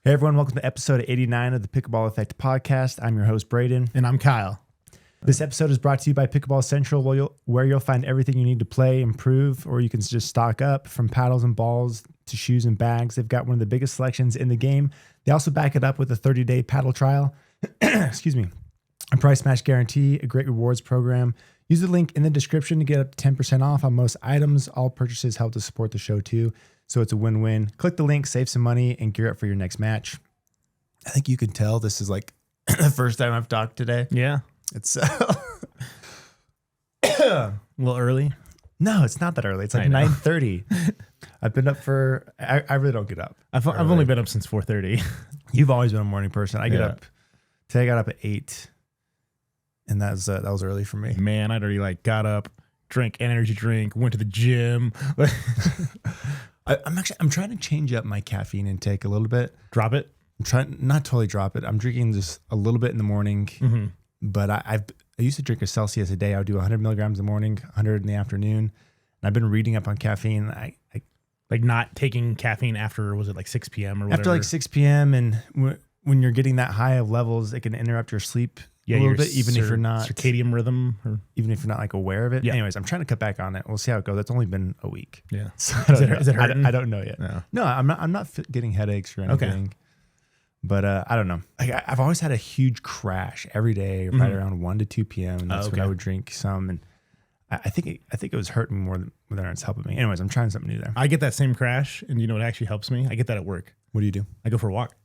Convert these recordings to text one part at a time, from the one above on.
Hey everyone, welcome to episode 89 of the Pickleball Effect podcast. I'm your host, Braydon. And I'm Kyle. This episode is brought to you by Pickleball Central, where you'll find everything you need to play, improve, or you can just stock up from paddles and balls to shoes and bags. They've got one of the biggest selections in the game. They also back it up with a 30-day paddle trial, excuse me, a price match guarantee, a great rewards program. Use the link in the description to get up to 10% off on most items. All purchases help to support the show too. So it's a win-win. Click the link, save some money, and gear up for your next match. I think you can tell this is like the first time I've talked today. Yeah. It's a little early. No, it's not that early. It's like 9:30. I've been up for, I really don't get up. I've only been up since 4:30. You've always been a morning person. I get up, today I got up at 8, and that was early for me. Man, I'd already got up, drank energy drink, went to the gym. I'm trying to change up my caffeine intake a little bit. Drop it? I'm trying not totally drop it. I'm drinking just a little bit in the morning, but I used to drink a Celsius a day. I would do 100 milligrams in the morning, 100 in the afternoon. And I've been reading up on caffeine. I like not taking caffeine after, was it like 6 p.m. or whatever? After like 6 p.m. And when you're getting that high of levels, it can interrupt your sleep a little bit, even if you're not circadian rhythm, even if you're not like aware of it. Yeah. Anyways, I'm trying to cut back on it. We'll see how it goes. It's only been a week. Yeah. So is it hurting? I don't know yet. No, I'm not getting headaches or anything. Okay. But I don't know. I've always had a huge crash every day, right around 1 to 2 p.m. And that's when I would drink some. And I think it was hurting me more than it's helping me. Anyways, I'm trying something new there. I get that same crash, and you know what actually helps me? I get that at work. What do you do? I go for a walk.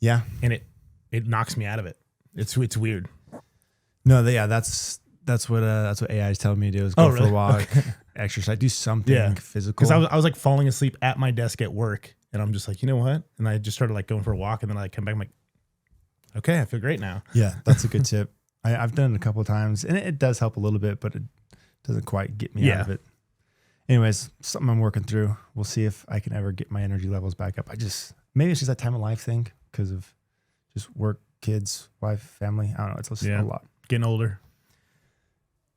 Yeah. And it knocks me out of it. It's weird. No, that's what AI is telling me to do is go for a walk, exercise, do something physical. Because I was like falling asleep at my desk at work, and I'm just like, you know what? And I just started like going for a walk, and then I come back, I'm like, okay, I feel great now. Yeah, that's a good tip. I've done it a couple of times, and it does help a little bit, but it doesn't quite get me out of it. Anyways, something I'm working through. We'll see if I can ever get my energy levels back up. Maybe it's just that time of life thing because of just work, kids, wife, family. I don't know. It's just a lot. Getting older.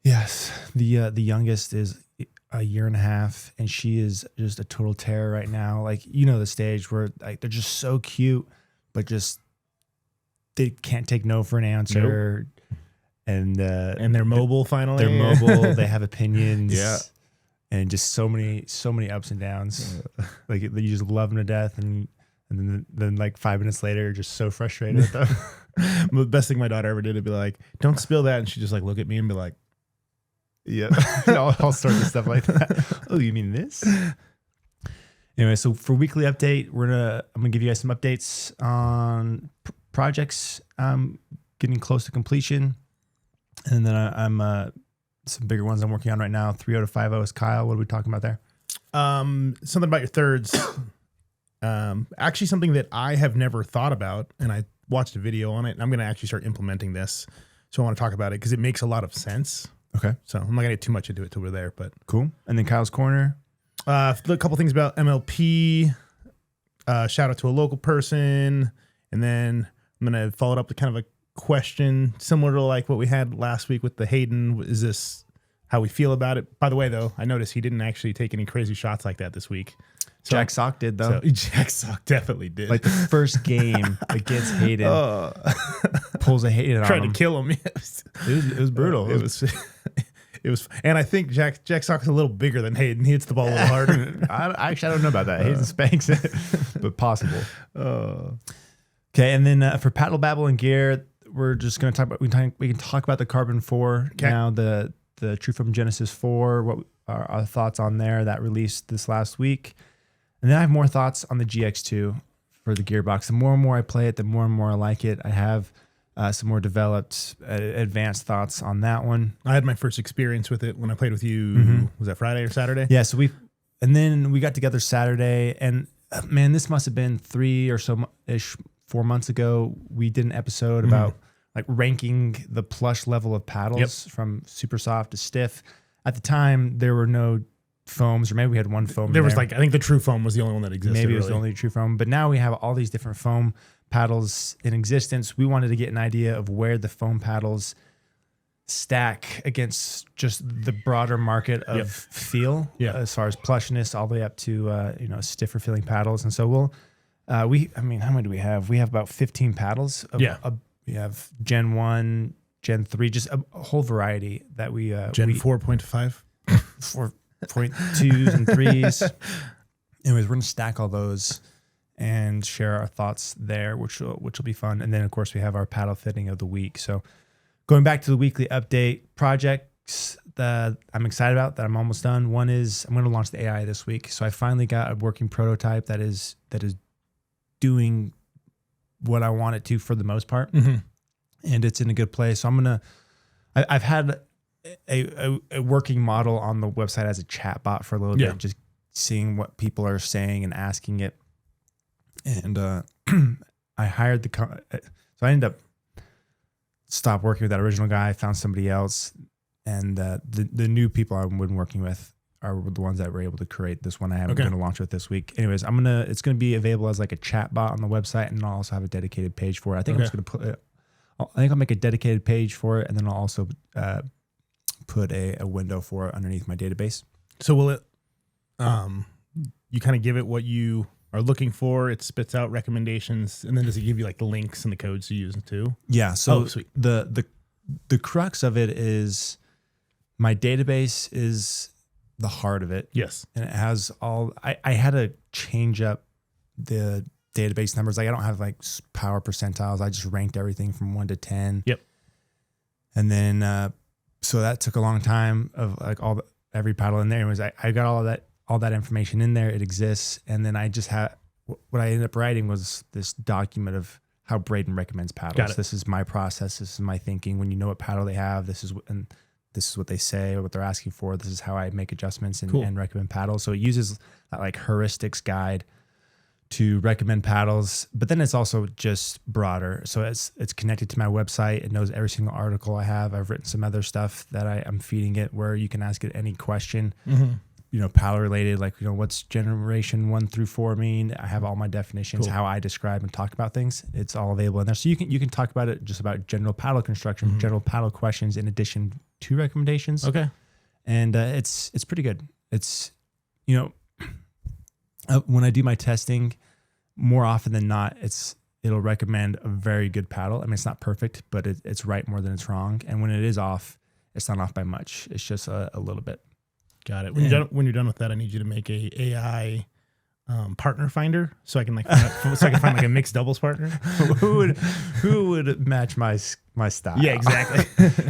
Yes. The youngest is a year and a half, and she is just a total terror right now. Like, you know, the stage where like they're just so cute, but just they can't take no for an answer. Nope. And they're mobile finally. They're mobile. They have opinions. Yeah. And just so many ups and downs. Like you just love them to death, and then like 5 minutes later, you're just so frustrated with them. The best thing my daughter ever did would be like, "Don't spill that," and she just like look at me and be like, "Yeah," all sorts of stuff like that. Oh, you mean this? Anyway, so for weekly update, I'm gonna give you guys some updates on projects getting close to completion, and then I'm some bigger ones I'm working on right now. 3.0 to 5.0 is Kyle. What are we talking about there? Something about your thirds. Actually, something that I have never thought about, and I watched a video on it, and I'm going to actually start implementing this. So I want to talk about it because it makes a lot of sense. Okay. So I'm not going to get too much into it till we're there, but cool. And then Kyle's Corner. A couple things about MLP. Shout out to a local person, and then I'm going to follow it up with kind of a question similar to like what we had last week with the Hayden. Is this how we feel about it? By the way, though, I noticed he didn't actually take any crazy shots like that this week. So, Jack Sock did, though. So Jack Sock definitely did. Like the first game against Hayden, pulls a Hayden on him. Tried to kill him. It was brutal. It was, and I think Jack Sock's a little bigger than Hayden. He hits the ball a little harder. I don't know about that. Hayden spanks it, but possible. Okay, and then for Paddle, Babble, and Gear, we're just going to talk about. We can talk about the Carbon 4 now. The TruFoam Genesis 4. What are our thoughts on there? That released this last week. And then I have more thoughts on the GX2 for the Gearbox. The more and more I play it, the more and more I like it. I have some more developed, advanced thoughts on that one. I had my first experience with it when I played with you. Was that Friday or Saturday? Yeah. So then we got together Saturday, and man, this must have been 3 or so ish 4 months ago. We did an episode about like ranking the plush level of paddles from super soft to stiff. At the time, there were no foams, or maybe we had one foam. There was like, I think the TruFoam was the only one that existed. Maybe it was the only TruFoam, but now we have all these different foam paddles in existence. We wanted to get an idea of where the foam paddles stack against just the broader market of feel, as far as plushness, all the way up to stiffer feeling paddles. And so we'll How many do we have? We have about 15 paddles. We have Gen 1, Gen 3, just a whole variety that we... Gen 4.5? 4.2s and 3s. Anyways, we're going to stack all those and share our thoughts there, which will be fun. And then, of course, we have our paddle fitting of the week. So going back to the weekly update projects that I'm excited about that I'm almost done. One is I'm going to launch the AI this week. So I finally got a working prototype that is doing what I want it to for the most part. Mm-hmm. And it's in a good place. So I've had a working model on the website as a chat bot for a little bit, just seeing what people are saying and asking it. And I hired so I ended up stopped working with that original guy, found somebody else. And the new people I've been working with are the ones that were able to create this one. I'm going to launch with this week. Anyways, it's going to be available as like a chat bot on the website, and I'll also have a dedicated page for it. I think I'm just going to put it. I think I'll make a dedicated page for it, and then I'll also put a window for it underneath my database. So will it? You kind of give it what you are looking for. It spits out recommendations, and then does it give you like the links and the codes to use too? Yeah. So sweet. The crux of it is my database is the heart of it. Yes. And it has all. I had to change up the database numbers. Like I don't have like power percentiles. I just ranked everything from 1 to 10. Yep. And then so that took a long time of like every paddle in there. Anyways, I got all that information in there. It exists. And then I just had what I ended up writing was this document of how Braydon recommends paddles. This is my process. This is my thinking. When you know what paddle they have, this is what they say or what they're asking for. This is how I make adjustments and recommend paddles. So it uses that like heuristics guide to recommend paddles, but then it's also just broader. So it's connected to my website. It knows every single article I have. I've written some other stuff that I'm feeding it where you can ask it any question, paddle related, like, what's generation 1 through 4 mean? I have all my definitions, how I describe and talk about things. It's all available in there. So you can talk about it just about general paddle construction, general paddle questions in addition to recommendations. Okay. And it's pretty good. It's, when I do my testing, more often than not, it'll recommend a very good paddle. I mean, it's not perfect, but it's right more than it's wrong. And when it is off, it's not off by much. It's just a little bit. Got it. When you're done with that, I need you to make a AI partner finder so I can find like a mixed doubles partner. who would match my style? Yeah, exactly.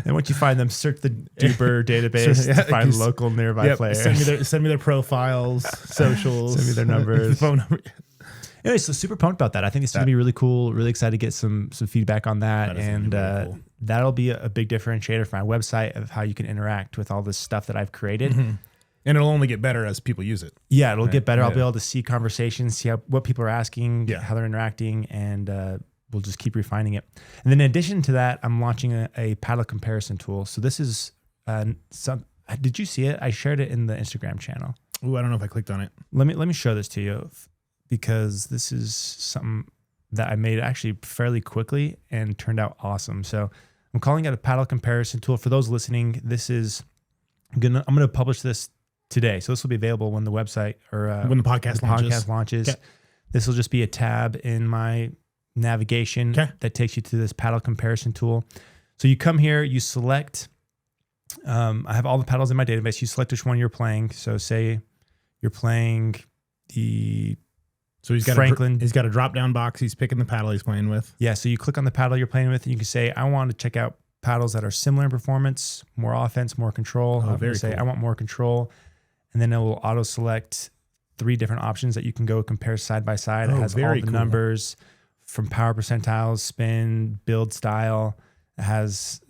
And once you find them, search the Duper database to find local nearby players. Send me their profiles, socials. Send me their numbers, phone number. Anyway, so super pumped about that. I think it's going to be really cool. Really excited to get some feedback on that. And really cool. That'll be a big differentiator for my website of how you can interact with all this stuff that I've created. Mm-hmm. And it'll only get better as people use it. Yeah, it'll get better. I'll be able to see conversations, see what people are asking, how they're interacting, and we'll just keep refining it. And then in addition to that, I'm launching a paddle comparison tool. So this is did you see it? I shared it in the Instagram channel. Ooh, I don't know if I clicked on it. Let me show this to you because this is something that I made actually fairly quickly and turned out awesome. So I'm calling it a paddle comparison tool. For those listening, I'm gonna publish this today. So this will be available when the website or when the podcast launches. Okay. This will just be a tab in my navigation that takes you to this paddle comparison tool. So you come here, you select, I have all the paddles in my database. You select which one you're playing. So say you're playing so he's got Franklin. He's got a drop down box. He's picking the paddle he's playing with. Yeah. So you click on the paddle you're playing with and you can say, I want to check out paddles that are similar in performance, more offense, more control. Oh, very cool. I want more control. And then it will auto select 3 different options that you can go compare side by side. It has all the numbers from power percentiles, spin, build style. It has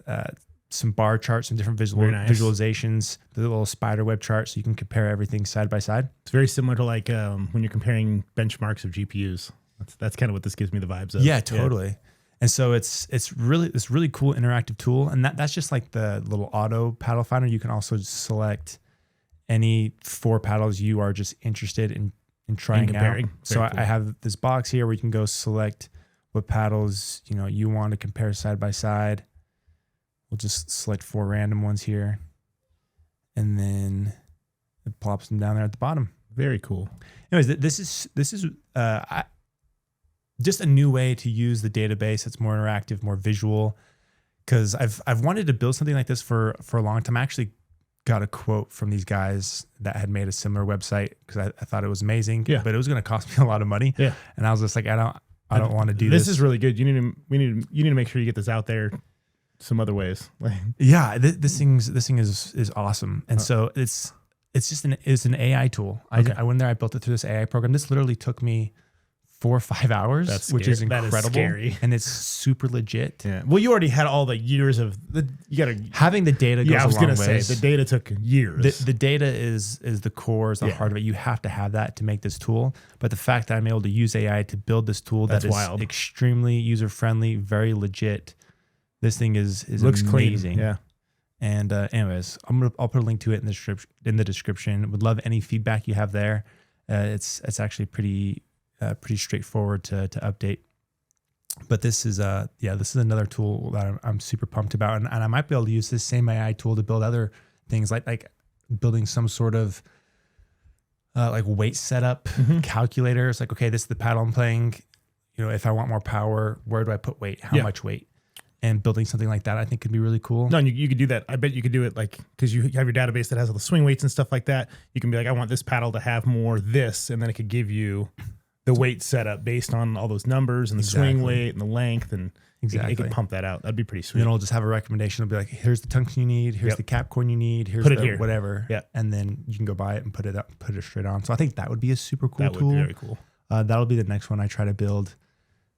some bar charts, some different visualizations, the little spider web chart, so you can compare everything side by side. It's very similar to like when you're comparing benchmarks of GPUs. That's kind of what this gives me the vibes of. Yeah, totally. Yeah. And so it's really this really cool interactive tool, and that's just like the little auto paddle finder. You can also select any 4 paddles you are just interested in trying out. So I have this box here where you can go select what paddles you want to compare side by side. We'll just select 4 random ones here, and then it plops them down there at the bottom. Very cool. Anyways, this is just a new way to use the database. It's more interactive, more visual. Because I've wanted to build something like this for a long time. I actually got a quote from these guys that had made a similar website because I thought it was amazing. Yeah. But it was going to cost me a lot of money. Yeah. And I was just like, I don't want to do this. This is really good. You need to make sure you get this out there some other ways. Yeah, this thing is awesome. And so it's just an AI tool. Okay. I went there, I built it through this AI program. This literally took me 4 or 5 hours, which is incredible. That is scary. And it's super legit. Yeah. Well, you already had all the years of having the data goes I was a long going to say ways. the data took years. The data is the core, is the heart of it. You have to have that to make this tool. But the fact that I'm able to use AI to build this tool that is wild. extremely user friendly, very legit. This thing is looks amazing. clean. Yeah. And anyways, I'll put a link to it in the description. Would love any feedback you have there. It's actually pretty straightforward to update. But this is another tool that I'm super pumped about, and I might be able to use this same AI tool to build other things like building some sort of like weight setup calculator. It's like, okay, this is the paddle I'm playing. You know, if I want more power, where do I put weight? How much weight? And building something like that, I think, could be really cool. No, and you could do that. I bet you could do it because you have your database that has all the swing weights and stuff like that. You can be like, I want this paddle to have more this, and then it could give you the weight setup based on all those numbers and the swing weight and the length, and it could pump that out. That'd be pretty sweet. And it'll just have a recommendation. It'll be like, here's the tungsten you need, here's the cap coin you need, here's the whatever. Yeah. And then you can go buy it and put it straight on. So I think that would be a super cool tool. That would be very cool. That'll be the next one I try to build.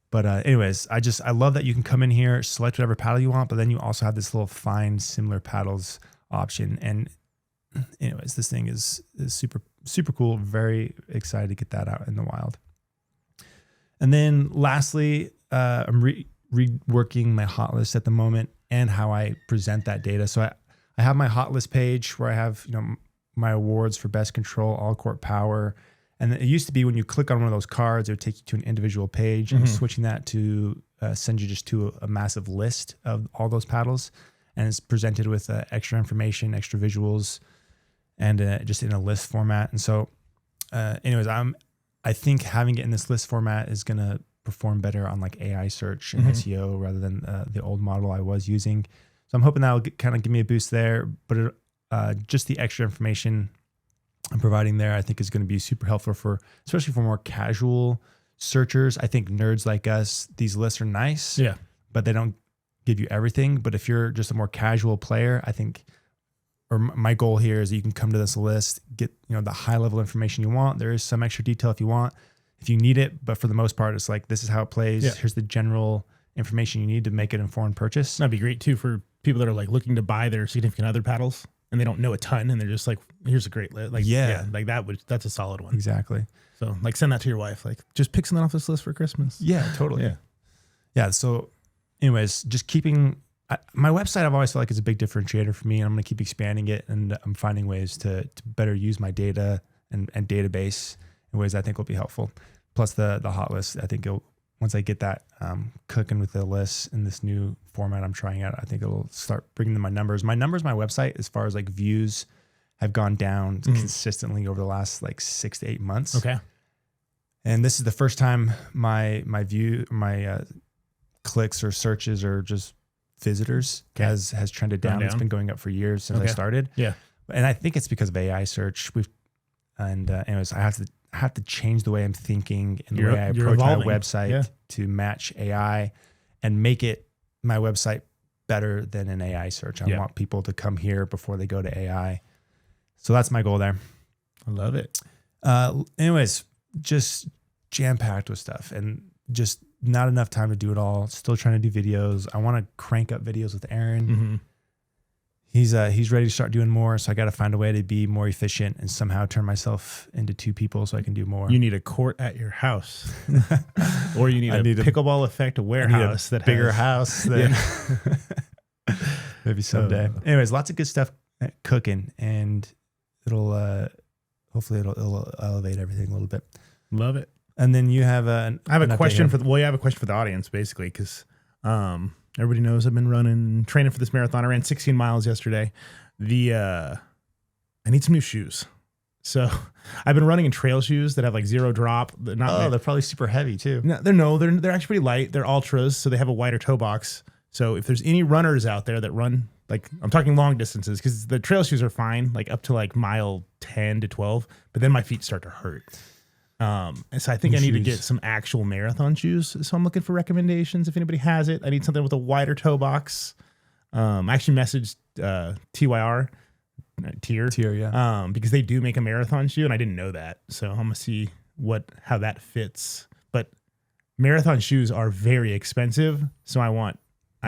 But anyways, I love that you can come in here, select whatever paddle you want, but then you also have this little find similar paddles option. And anyways, this thing is super, super cool. Very excited to get that out in the wild. And then lastly, I'm reworking my hot list at the moment and how I present that data. So I have my hot list page where I have, my awards for best control, all court power. And it used to be when you click on one of those cards, it would take you to an individual page. And switching that to send you just to a massive list of all those paddles. And it's presented with extra information, extra visuals, and just in a list format. And so anyways, I think having it in this list format is going to perform better on like AI search and SEO rather than the old model I was using. So I'm hoping that'll kind of give me a boost there. But just the extra information I'm providing there, I think, is going to be super helpful especially for more casual searchers. I think nerds like us, these lists are nice, but they don't give you everything. But if you're just a more casual player, I think, or my goal here is that you can come to this list, get the high level information you want. There is some extra detail if you want, if you need it, but for the most part, it's like, this is how it plays. Yeah. Here's the general information you need to make an informed purchase. That'd be great too for people that are like looking to buy their significant other paddles and they don't know a ton, and they're just like, here's a great list. Like, like that's a solid one. Exactly. So like, send that to your wife. Like, just pick something off this list for Christmas. Yeah, totally. Yeah. Yeah. So anyways, just keeping my website, I've always felt like it's a big differentiator for me, and I'm going to keep expanding it, and I'm finding ways to better use my data and database in ways I think will be helpful. Plus the hot list, I think once I get that cooking with the lists in this new format I'm trying out, I think it'll start bringing my numbers. My website, as far as like views, have gone down consistently over the last like 6 to 8 months. Okay. And this is the first time my clicks or searches or just visitors has trended down. It's been going up for years since I started. Yeah. And I think it's because of AI search. Anyways, I have to change the way I'm thinking and the way I approach my website to match AI and make it my website better than an AI search. I want people to come here before they go to AI. So that's my goal there. I love it. Anyways, just jam-packed with stuff and just not enough time to do it all. Still trying to do videos. I want to crank up videos with Aaron. He's ready to start doing more, so I got to find a way to be more efficient and somehow turn myself into 2 people so I can do more. You need a court at your house, or you need a pickleball effect warehouse that bigger house than maybe someday. Anyways, lots of good stuff cooking, and it'll hopefully it'll elevate everything a little bit. Love it. And then you have I have a question for the audience, basically, because everybody knows I've been training for this marathon. I ran 16 miles yesterday. I need some new shoes. So I've been running in trail shoes that have like 0 drop. They're they're probably super heavy too. No, they're actually pretty light. They're ultras, so they have a wider toe box. So if there's any runners out there that run, like I'm talking long distances, because the trail shoes are fine, like up to like mile 10 to 12, but then my feet start to hurt. And so I think I need to get some actual marathon shoes. So I'm looking for recommendations. If anybody has it, I need something with a wider toe box. I actually messaged TYR. Tier, yeah. Because they do make a marathon shoe, and I didn't know that. So I'm gonna see how that fits. But marathon shoes are very expensive, so I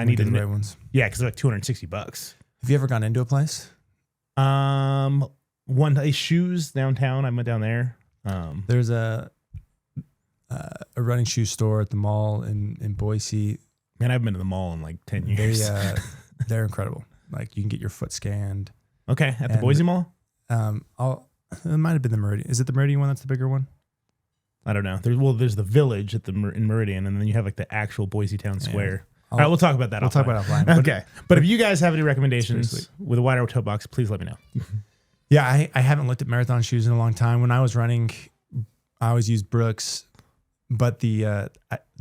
need the right ones. Yeah, because they're like $260. Have you ever gone into a place? One day shoes downtown. I went down there. There's a running shoe store at the mall in Boise. Man, I haven't been to the mall in like 10 years. They're incredible. Like you can get your foot scanned. Okay, at the Boise Mall? It might have been the Meridian. Is it the Meridian one that's the bigger one? I don't know. There's the Village at in Meridian, and then you have like the actual Boise Town Square. All right, we'll talk about that. We'll talk about it offline. Okay, but if you guys have any recommendations with a wider toe box, please let me know. Yeah, I haven't looked at marathon shoes in a long time. When I was running, I always used Brooks, but the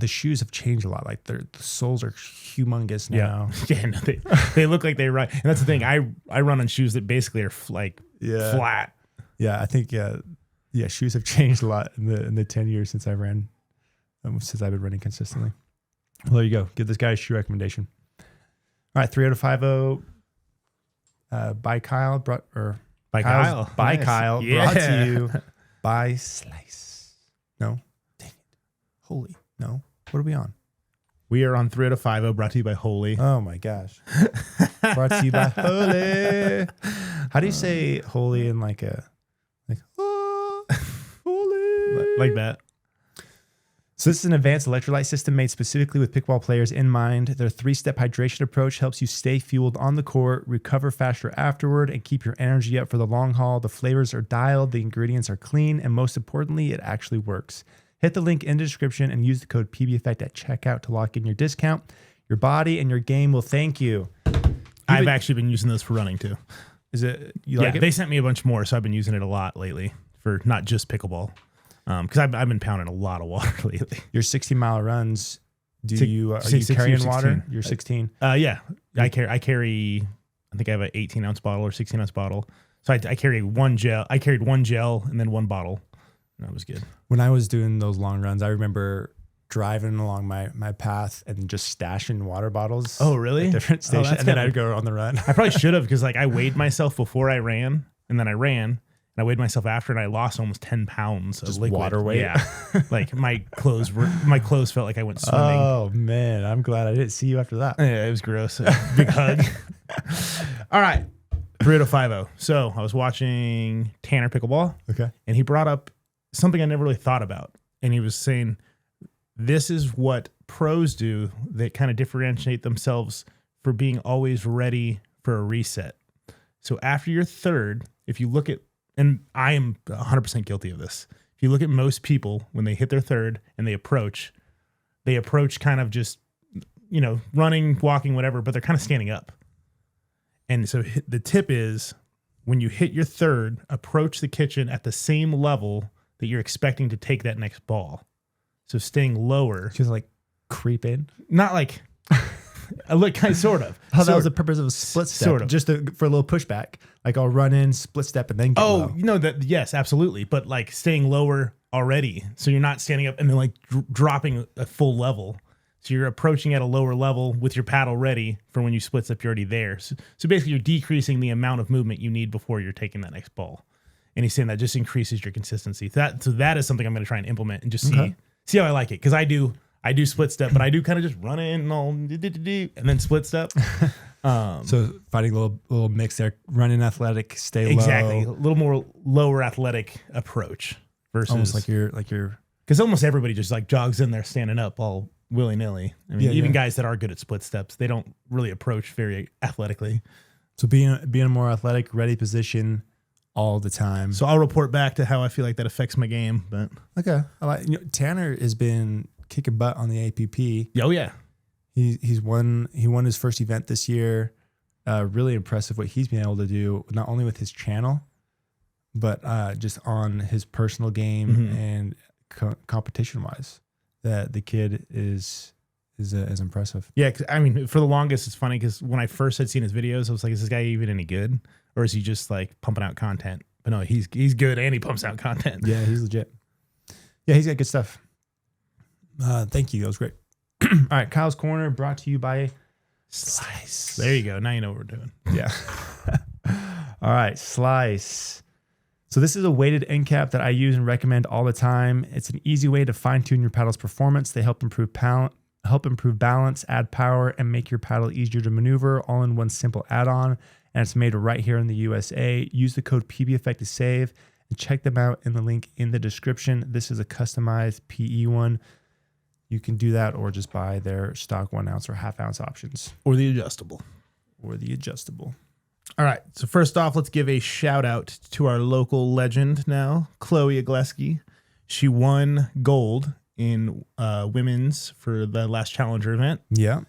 shoes have changed a lot. Like the soles are humongous now. Yeah, no, they look like they run. And that's the thing. I run on shoes that basically are like flat. Yeah, I think shoes have changed a lot in the 10 years since I've been running consistently. Well, there you go. Give this guy a shoe recommendation. All right, 3 out of 5 by Kyle brought Kyle. Kyle brought to you by Slice. No, dang it. Holy. No. What are we on? We are on 3 out of 5 brought to you by Holy. Oh my gosh. Brought to you by Holy. How do you say holy in like holy? Like that. So this is an advanced electrolyte system made specifically with pickleball players in mind. Their 3-step hydration approach helps you stay fueled on the court, recover faster afterward, and keep your energy up for the long haul. The flavors are dialed, the ingredients are clean, and most importantly, it actually works. Hit the link in the description and use the code PBEffect at checkout to lock in your discount. Your body and your game will thank you. I've actually been using those for running too. Is it? Like it? They sent me a bunch more, so I've been using it a lot lately for not just pickleball. Because I've been pounding a lot of water lately. Your 60-mile runs, are you carrying water? You're 16? Yeah. I carry, I think I have an 18-ounce bottle or 16-ounce bottle. So I carry one gel. I carried one gel and then one bottle. And that was good. When I was doing those long runs, I remember driving along my path and just stashing water bottles. Oh, really? At different stations. And then I'd go on the run. I probably should have, because like I weighed myself before I ran, and then I ran. And I weighed myself after, and I lost almost 10 pounds of liquid. Water weight. Yeah, like my clothes felt like I went swimming. Oh man, I'm glad I didn't see you after that. Yeah, it was gross. Big hug. All right, 3 out of 5. So I was watching Tanner Pickleball. Okay, and he brought up something I never really thought about, and he was saying this is what pros do that kind of differentiate themselves for being always ready for a reset. So after your third, if you look at, and I am 100% guilty of this. If you look at most people, when they hit their third and they approach kind of just, running, walking, whatever, but they're kind of standing up. And so the tip is, when you hit your third, approach the kitchen at the same level that you're expecting to take that next ball. So staying lower. Just like creep in? Not like... Look, kind of, sort of. That was the purpose of a split step, sort of. just for a little pushback. Like I'll run in, split step, and then go low. Yes, absolutely. But like staying lower already, so you're not standing up and then like dropping a full level. So you're approaching at a lower level with your paddle ready for when you split step. You're already there. So basically, you're decreasing the amount of movement you need before you're taking that next ball. And he's saying that just increases your consistency. So that is something I'm going to try and implement and just see how I like it, because I do split step, but I do kind of just run in and all, and then split step. So finding a little mix there, running athletic, stay low. Exactly, a little more lower athletic approach versus almost like you're because almost everybody just like jogs in there standing up all willy nilly. I mean, even guys that are good at split steps, they don't really approach very athletically. So being a more athletic, ready position all the time. So I'll report back to how I feel like that affects my game. But okay, Tanner has been kicking butt on the APP. Oh yeah, he won his first event this year. Really impressive what he's been able to do, not only with his channel, but just on his personal game and competition wise, that the kid is impressive. Yeah, 'cause, I mean, for the longest, it's funny because when I first had seen his videos, I was like, is this guy even any good? Or is he just like pumping out content? But no, he's good and he pumps out content. Yeah, he's legit. Yeah, he's got good stuff. Thank you. That was great. All right, Kyle's Corner brought to you by Slice. There you go. Now you know what we're doing. Yeah. All right, Slice. So this is a weighted end cap that I use and recommend all the time. It's an easy way to fine-tune your paddle's performance. They help improve balance, add power, and make your paddle easier to maneuver all in one simple add-on. And it's made right here in the USA. Use the code PBEffect to save and check them out in the link in the description. This is a customized PE one. You can do that or just buy their stock 1 ounce or half ounce options. Or the adjustable. All right. So first off, let's give a shout out to our local legend now, Chloe Agleski. She won gold in women's for the last Challenger event. Yeah.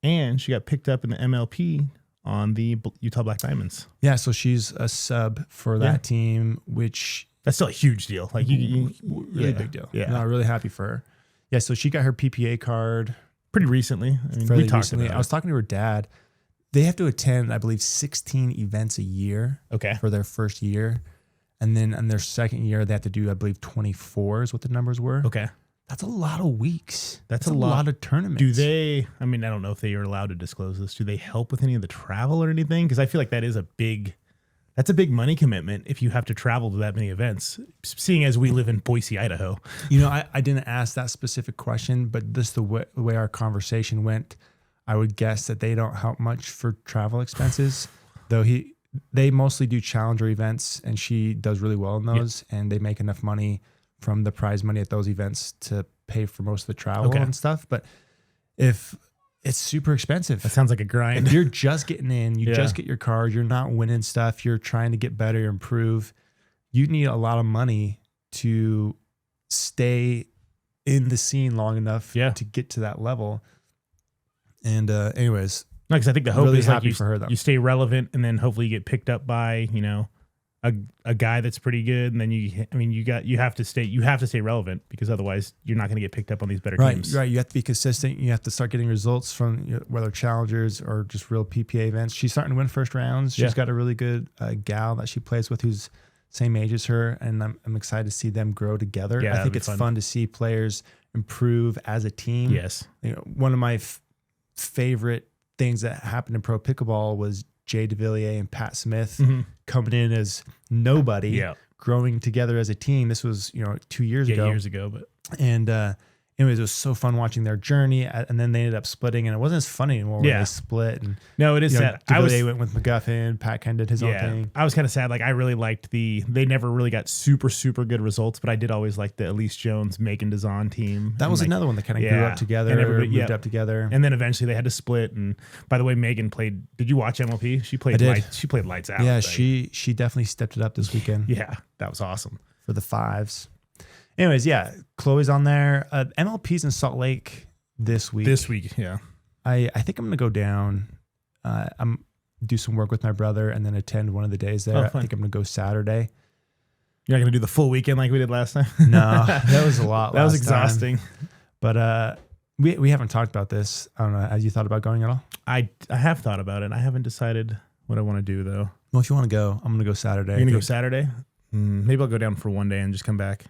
And she got picked up in the MLP on the Utah Black Diamonds. Yeah, so she's a sub for that team, which that's still a huge deal. Like really big deal. Yeah, no, really happy for her. Yeah, so she got her PPA card pretty recently. I mean, we talked about it. I was talking to her dad. They have to attend, I believe, 16 events a year. Okay. For their first year, and then in their second year, they have to do, I believe, 24 is what the numbers were. Okay. That's a lot of weeks. That's a lot of tournaments. Do they, I mean, I don't know if they are allowed to disclose this. Do they help with any of the travel or anything? Because I feel like that's a big money commitment if you have to travel to that many events, seeing as we live in Boise, Idaho. You know, I didn't ask that specific question, but the way our conversation went, I would guess that they don't help much for travel expenses, though they mostly do challenger events, and she does really well in those, and they make enough money from the prize money at those events to pay for most of the travel and stuff. But if it's super expensive, that sounds like a grind. If you're just getting in, you just get your card, you're not winning stuff, you're trying to get better, improve, you need a lot of money to stay in the scene long enough to get to that level. And anyways, no, because I think the hope really is happy like for her, though. You stay relevant, and then hopefully you get picked up by a guy that's pretty good, and then you have to stay relevant, because otherwise you're not going to get picked up on these better teams. Right. You have to be consistent. You have to start getting results from whether challengers or just real PPA events. She's starting to win first rounds. She's got a really good gal that she plays with who's same age as her, and I'm excited to see them grow together. Yeah, I think it's fun to see players improve as a team. Yes. One of my favorite things that happened in pro pickleball was Jay DeVilliers and Pat Smith coming in as nobody, growing together as a team. This was 2 years ago. And anyways, it was so fun watching their journey, and then they ended up splitting, and it wasn't as funny anymore when they split. And no, it is sad. DeVilliers went with McGuffin, Pat kind of did his own thing. I was kind of sad. Like, I really liked they never really got super good results, but I did always like the Elise Jones, Megan Dazan team. That was another one that kind of grew up together, and everybody moved up together. And then eventually they had to split. And by the way, Megan played. Did you watch MLP? She played. She played lights out. Yeah, she definitely stepped it up this weekend. Yeah, that was awesome for the fives. Anyways, Chloe's on there. MLP's in Salt Lake this week. I think I'm gonna go down. I'm do some work with my brother and then attend one of the days there. I think I'm gonna go Saturday. You're not gonna do the full weekend like we did last time? No, that was a lot. That was exhausting. But we haven't talked about this. I don't know. Have you thought about going at all? I have thought about it. I haven't decided what I want to do though. Well, if you want to go, I'm gonna go Saturday. You're gonna go Saturday? Maybe I'll go down for one day and just come back.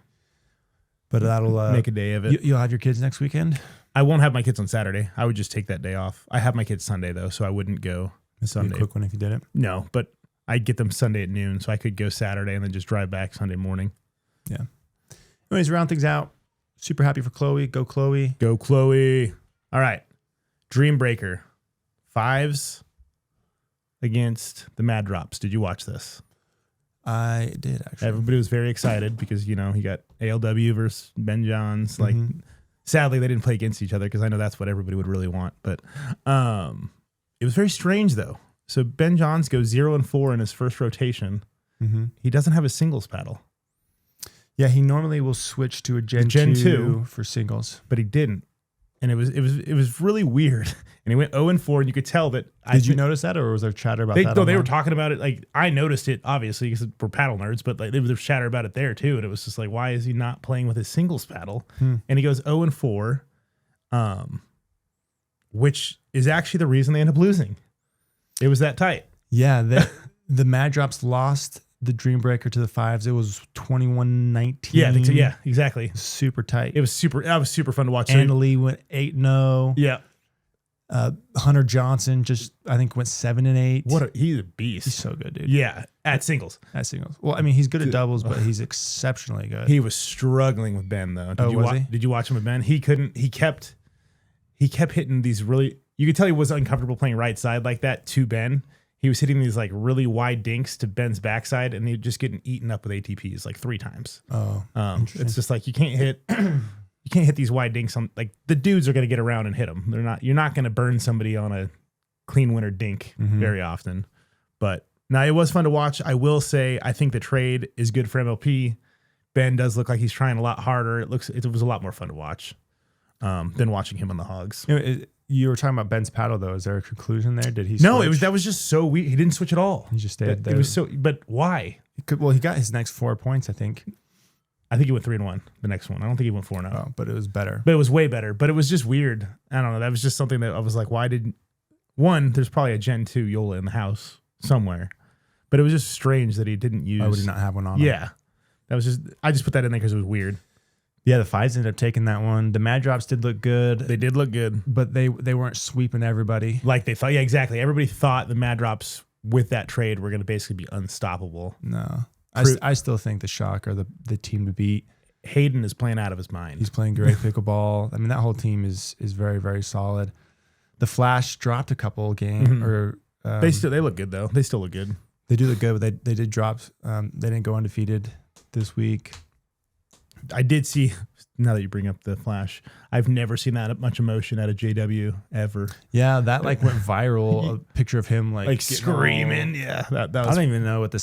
But that'll make a day of it. You'll have your kids next weekend? I won't have my kids on Saturday. I would just take that day off. I have my kids Sunday though, so I wouldn't go Sunday. A quick one if you did it. No, but I'd get them Sunday at noon, so I could go Saturday and then just drive back Sunday morning. Yeah. Anyways, round things out. Super happy for Chloe. Go Chloe. Go Chloe. All right. Dream Breaker. Fives against the Mad Drops. Did you watch this? I did, actually. Everybody was very excited because, he got ALW versus Ben Johns. Like, sadly, they didn't play against each other because I know that's what everybody would really want. But it was very strange, though. So Ben Johns goes 0-4 in his first rotation. He doesn't have a singles paddle. Yeah, he normally will switch to a Gen 2 for singles. But he didn't. and it was really weird. And he went 0-4, and you could tell that. Did you notice that, or was there chatter about that? No, they were talking about it. Like, I noticed it obviously because we're paddle nerds, but like there was chatter about it there too. And it was just like, why is he not playing with his singles paddle? And he goes 0-4, which is actually the reason they end up losing. It was that tight. Yeah, the Mad Drops lost the Dream Breaker to the fives. It was 21-19. Yeah, I think so. Yeah, exactly. Super tight. That was super fun to watch. Annalie went 8-0. Yeah. Hunter Johnson I think went 7-8. He's a beast. He's so good, dude. Yeah, at singles. Well, I mean, he's good at doubles, but he's exceptionally good. He was struggling with Ben though. Did you watch him with Ben? He couldn't. He kept hitting these really. You could tell he was uncomfortable playing right side like that to Ben. He was hitting these like really wide dinks to Ben's backside, and he'd just getting eaten up with ATPs like 3 times. Oh, it's just like you can't hit these wide dinks on, like, the dudes are going to get around and hit them. You're not going to burn somebody on a clean winner dink very often. But now it was fun to watch. I will say, I think the trade is good for MLP. Ben does look like he's trying a lot harder. It was a lot more fun to watch than watching him on the Hogs. You were talking about Ben's paddle though. Is there a conclusion there? Did he? No, switch? that was just so weird. He didn't switch at all. He just stayed there. It was so, but why? He got his next 4 points, I think. I think he went 3-1 the next one. I don't think he went 4-0. Oh, but it was better. But it was way better. But it was just weird. I don't know. That was just something that I was like, why did there's probably a Gen 2 Yola in the house somewhere. But it was just strange that he didn't use. Why would he not have one on him? Yeah. I just put that in there because it was weird. Yeah, the fives ended up taking that one. The Mad Drops did look good. They did look good. But they weren't sweeping everybody. Like they thought. Yeah, exactly. Everybody thought the Mad Drops with that trade were going to basically be unstoppable. No. I still think the Shock are the team to beat. Hayden is playing out of his mind. He's playing great pickleball. I mean, that whole team is very, very solid. The Flash dropped a couple games. They look good though. They still look good. They do look good, but they did drop. They didn't go undefeated this week. I did see, now that you bring up the Flash, I've never seen that much emotion out of JW ever. Yeah, that like went viral. A picture of him like screaming. Yeah, that was. I don't even know what the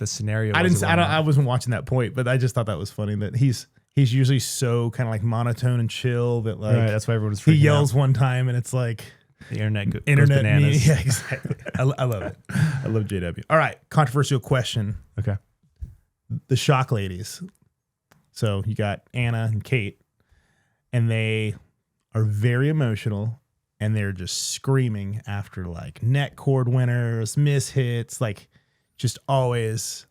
scenario was. I wasn't watching that point, but I just thought that was funny that he's usually so kind of like monotone and chill that like that's why everyone's freaking he yells out. One time and it's like the internet goes bananas. Yeah, exactly. I love it. I love JW. All right, controversial question. Okay, the Shock ladies. So you got Anna and Kate, and they are very emotional, and they're just screaming after like net cord winners, miss hits, like just always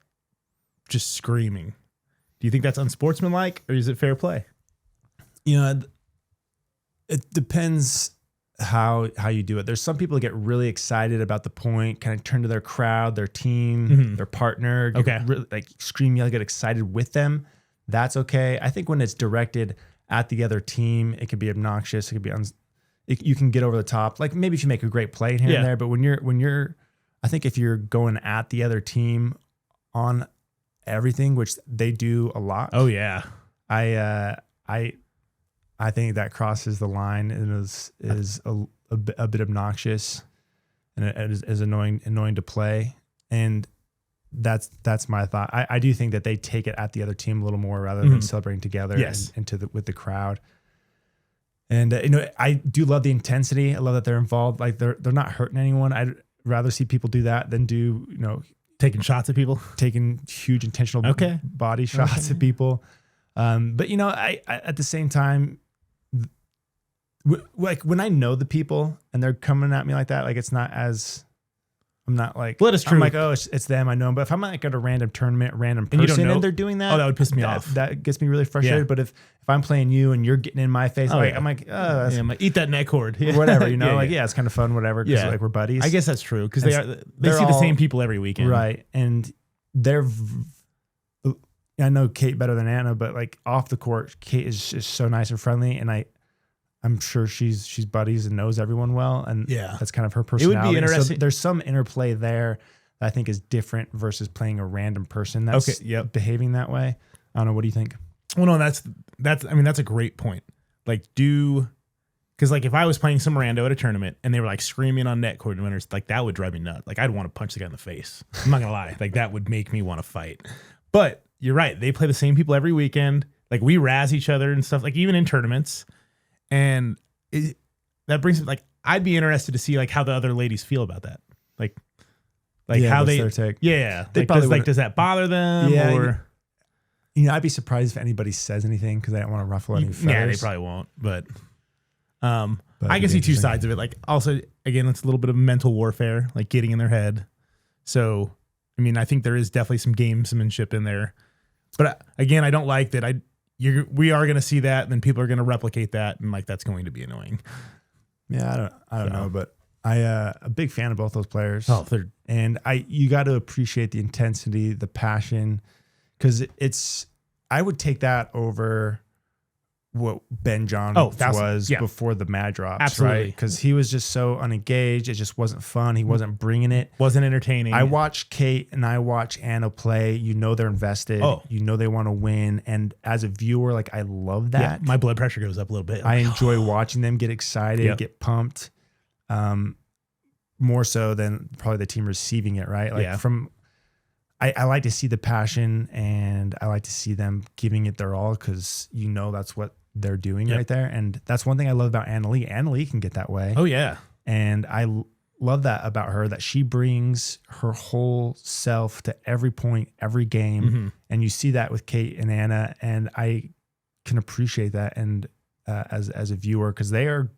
just screaming. Do you think that's unsportsmanlike, or is it fair play? You know, it depends how you do it. There's some people that get really excited about the point, kind of turn to their crowd, their team, their partner, really, like scream, yell, get excited with them. That's okay. I think when it's directed at the other team, it could be obnoxious. It could be you can get over the top. Like maybe if you make a great play here and there, but when you're, I think if you're going at the other team on everything, which they do a lot. Oh yeah. I think that crosses the line and is a bit obnoxious and it is annoying to play. And that's my thought. I do think that they take it at the other team a little more rather than celebrating together and with the crowd. And I do love the intensity. I love that they're involved. Like they're not hurting anyone. I'd rather see people do that than do taking shots at people, taking huge intentional body shots at people. But I at the same time, like when I know the people and they're coming at me like that, like it's not as. I'm not like, well, it's true. I'm like, oh, it's them. I know them. But if I'm like at a random tournament, random person, and they're doing that, that would piss me off. That gets me really frustrated. Yeah. But if I'm playing you and you're getting in my face, I'm like, I'm like, eat that net cord, or whatever. It's kind of fun, whatever. Because like we're buddies. I guess that's true because they see the same people every weekend, right? And I know Kate better than Anna, but like off the court, Kate is just so nice and friendly, and I'm sure she's buddies and knows everyone well, and that's kind of her personality. It would be interesting. So there's some interplay there that I think is different versus playing a random person that's behaving that way. I don't know. What do you think? Well, no, that's a great point. Like, because like if I was playing some rando at a tournament and they were like screaming on net cord winners, like that would drive me nuts. Like I'd want to punch the guy in the face. I'm not gonna lie. Like that would make me want to fight. But you're right. They play the same people every weekend. Like we razz each other and stuff. Like even in tournaments. And that brings like I'd be interested to see like how the other ladies feel about that. Like how what's they their take? Yeah. They probably Does that bother them? Yeah, or I'd be surprised if anybody says anything because I don't want to ruffle any feathers. yeah, they probably won't. But I it'd can be see two interesting. sides of it. Like also again, it's a little bit of mental warfare, like getting in their head. So I mean, I think there is definitely some gamesmanship in there. But again, I don't like that. We are going to see that, and then people are going to replicate that, and like that's going to be annoying. Yeah, I don't know, but I a big fan of both those players. Oh, and you got to appreciate the intensity, the passion, because I would take that over what Ben John was before the mad drops, absolutely, right? Because he was just so unengaged. It just wasn't fun. He wasn't bringing it. Wasn't entertaining. I watch Kate and I watch Anna play. They're invested. Oh. They want to win. And as a viewer, like I love that. Yeah, my blood pressure goes up a little bit. I enjoy watching them get excited, get pumped. More so than probably the team receiving it, right? Like I like to see the passion and I like to see them giving it their all because that's what they're doing right there. And that's one thing I love about Anna Lee. Anna Lee can get that way. Oh, yeah. And I love that about her, that she brings her whole self to every point, every game. Mm-hmm. And you see that with Kate and Anna. And I can appreciate that. And as a viewer, because they're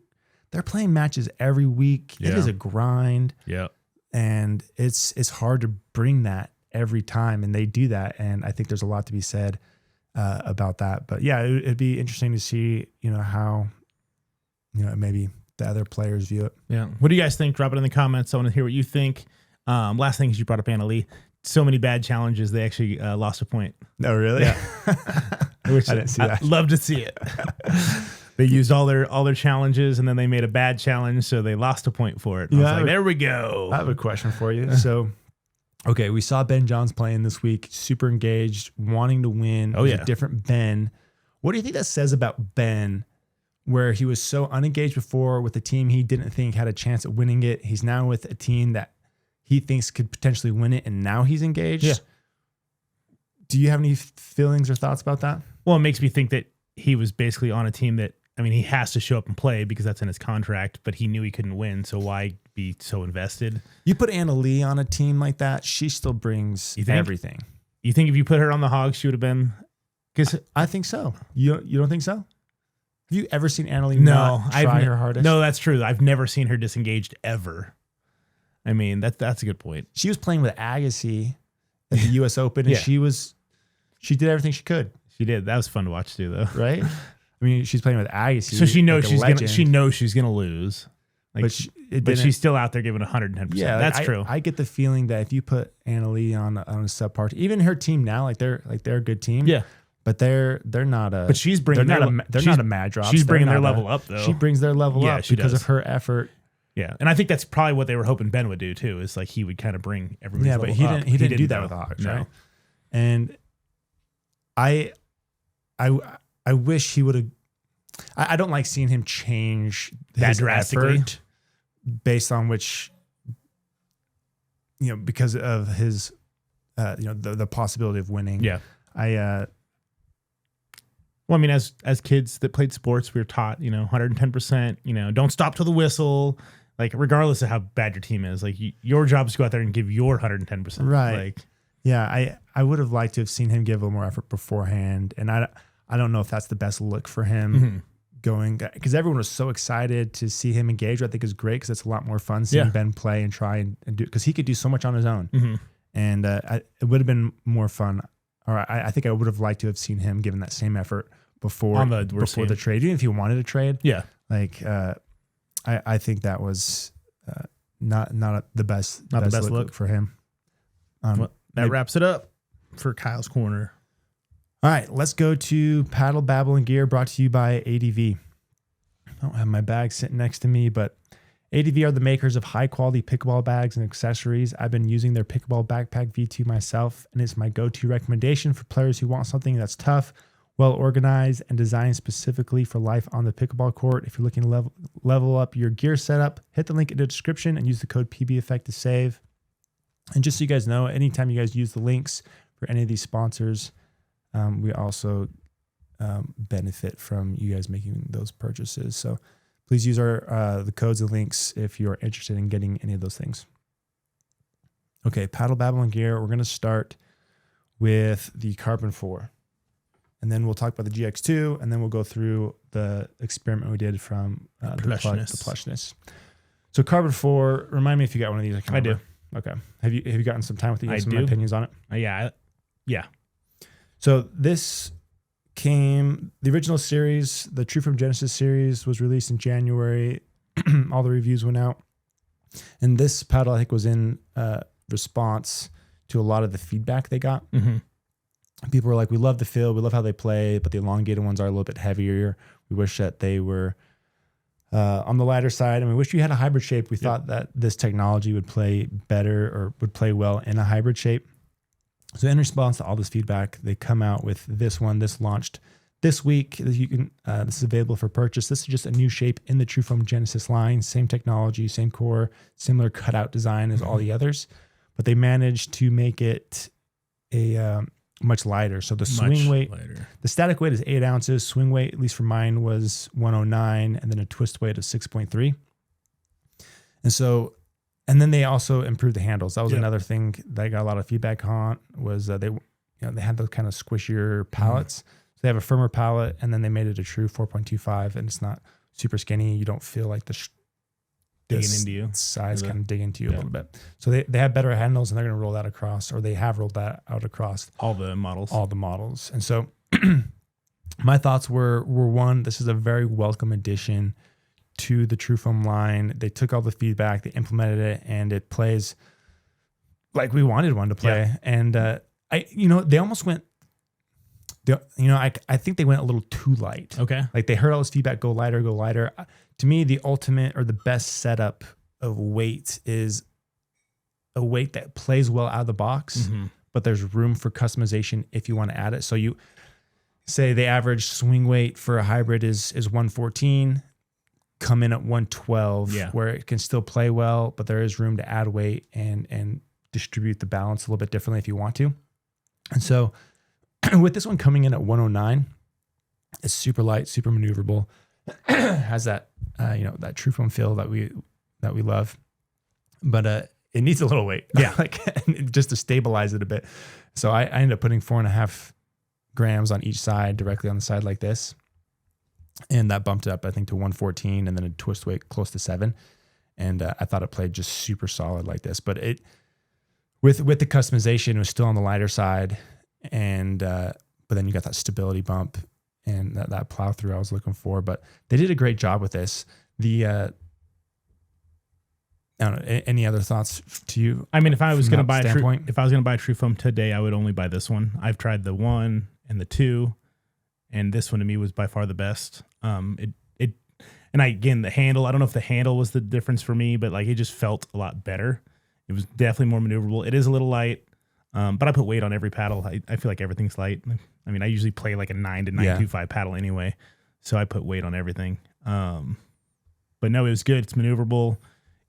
playing matches every week. Yeah. It is a grind. Yeah. And it's hard to bring that every time. And they do that. And I think there's a lot to be said about that. But yeah, it'd be interesting to see, how, maybe the other players view it. Yeah. What do you guys think? Drop it in the comments. I want to hear what you think. Last thing is you brought up Anna Lee. So many bad challenges. They actually lost a point. Oh, really? Yeah. Which I didn't see that. I'd love to see it. They used all their challenges and then they made a bad challenge. So they lost a point for it. I was like, there we go. I have a question for you. So, okay, we saw Ben Johns playing this week, super engaged, wanting to win. Oh, yeah. A different Ben. What do you think that says about Ben, where he was so unengaged before with a team he didn't think had a chance at winning it? He's now with a team that he thinks could potentially win it, and now he's engaged. Yeah. Do you have any feelings or thoughts about that? Well, it makes me think that he was basically on a team that, he has to show up and play because that's in his contract, but he knew he couldn't win. So why be so invested? You put Anna Lee on a team like that, she still brings everything. You think if you put her on the Hogs, she would have been? Because I think so. You don't think so? Have you ever seen Anna Lee try her hardest? No, that's true. I've never seen her disengaged ever. That's a good point. She was playing with Agassi at the U.S. Open, and she did everything she could. She did. That was fun to watch too, though. Right? She's playing with Agassi. So she knows she knows she's gonna lose. Like, but she's still out there giving 110%. Yeah, that's true. I get the feeling that if you put Anna Lee on a subpar, even her team now, they're a good team. Yeah. But they're not a. But she's bringing they're not a mad drop. She's bringing their level up though. She brings their level up because of her effort. Yeah, and I think that's probably what they were hoping Ben would do too. Is like he would kind of bring everybody. Yeah, but he didn't do that with the Hogs, right? And I wish he would have. I don't like seeing him change his drastically effort based on which, because of his, the possibility of winning. Yeah. Well, as kids that played sports, we were taught, 110%, don't stop till the whistle. Like, regardless of how bad your team is, like your job is to go out there and give your 110%. Right. Like, yeah, I would have liked to have seen him give a little more effort beforehand. And I don't know if that's the best look for him going, because everyone was so excited to see him engage, which I think is great because it's a lot more fun seeing Ben play and try and do, because he could do so much on his own. Mm-hmm. And it would have been more fun. Or I think I would have liked to have seen him given that same effort before the trade, even if he wanted to trade. Yeah. Like, I think that was not the best look for him. That wraps it up for Kyle's Corner. All right, let's go to Paddle, Babble, and Gear, brought to you by ADV. I don't have my bag sitting next to me, but ADV are the makers of high-quality pickleball bags and accessories. I've been using their Pickleball Backpack V2 myself, and it's my go-to recommendation for players who want something that's tough, well-organized, and designed specifically for life on the pickleball court. If you're looking to level up your gear setup, hit the link in the description and use the code PBEffect to save. And just so you guys know, anytime you guys use the links for any of these sponsors, we also benefit from you guys making those purchases. So Please use the codes and links if you're interested in getting any of those things. Okay, paddle, babble, and gear. We're going to start with the Carbon 4. And then we'll talk about the GX2, and then we'll go through the experiment we did from the Plushness. So Carbon 4, remind me if you got one of these. I do. Okay. Have you gotten some time with these? I some do. Opinions on it? Yeah. So this came, the original series, the TruFoam Genesis series was released in January. All the reviews went out. And this paddle, I think, was in response to a lot of the feedback they got. Mm-hmm. People were like, we love the feel, we love how they play, but the elongated ones are a little bit heavier. We wish that they were on the lighter side, and we wish we had a hybrid shape. We thought that this technology would play better or would play well in a hybrid shape. So in response to all this feedback, they come out with this one. This launched this week. You can this is available for purchase. This is just a new shape in the TruFoam Genesis line. Same technology, same core, similar cutout design as all the others, but they managed to make it a much lighter. So the swing weight, the static weight is 8 ounces. Swing weight, at least for mine, was 109, and then a twist weight of 6.3. And then they also improved the handles. That was another thing that I got a lot of feedback on, was they had those kind of squishier pallets. So they have a firmer pallet, and then they made it a true 4.25, and it's not super skinny. You don't feel like the digging into you. Size kind of dig into you a little bit. So they have better handles, and they're going to roll that across, or they have rolled that out across all the models. And so my thoughts were one, this is a very welcome addition to the TruFoam line. They took all the feedback, they implemented it, and it plays like we wanted one to play. Yeah. And they almost went, I think they went a little too light. Okay. Like they heard all this feedback, go lighter. To me, the ultimate or the best setup of weight is a weight that plays well out of the box, but there's room for customization if you want to add it. So you say the average swing weight for a hybrid is 114, come in at 112, where it can still play well, but there is room to add weight and distribute the balance a little bit differently if you want to. And so with this one coming in at 109, it's super light, super maneuverable, has that that TruFoam feel that we love, but it needs a little weight, like just to stabilize it a bit. So I ended up putting 4.5 grams on each side, directly on the side like this, and that bumped it up, I think, to 114, and then a twist weight close to 7. And I thought it played just super solid like this, but it with the customization, it was still on the lighter side, and but then you got that stability bump and that plow through I was looking for. But they did a great job with this. I don't know, any other thoughts to you? I mean, if I was going to buy a TruFoam today, I would only buy this one. I've tried the 1 and the 2, and this one to me was by far the best. Again, the handle, I don't know if the handle was the difference for me, but like it just felt a lot better. It was definitely more maneuverable. It is a little light, but I put weight on every paddle. I feel like everything's light. I mean, I usually play like a 9 to 9.25 paddle anyway, so I put weight on everything. But no, it was good. It's maneuverable.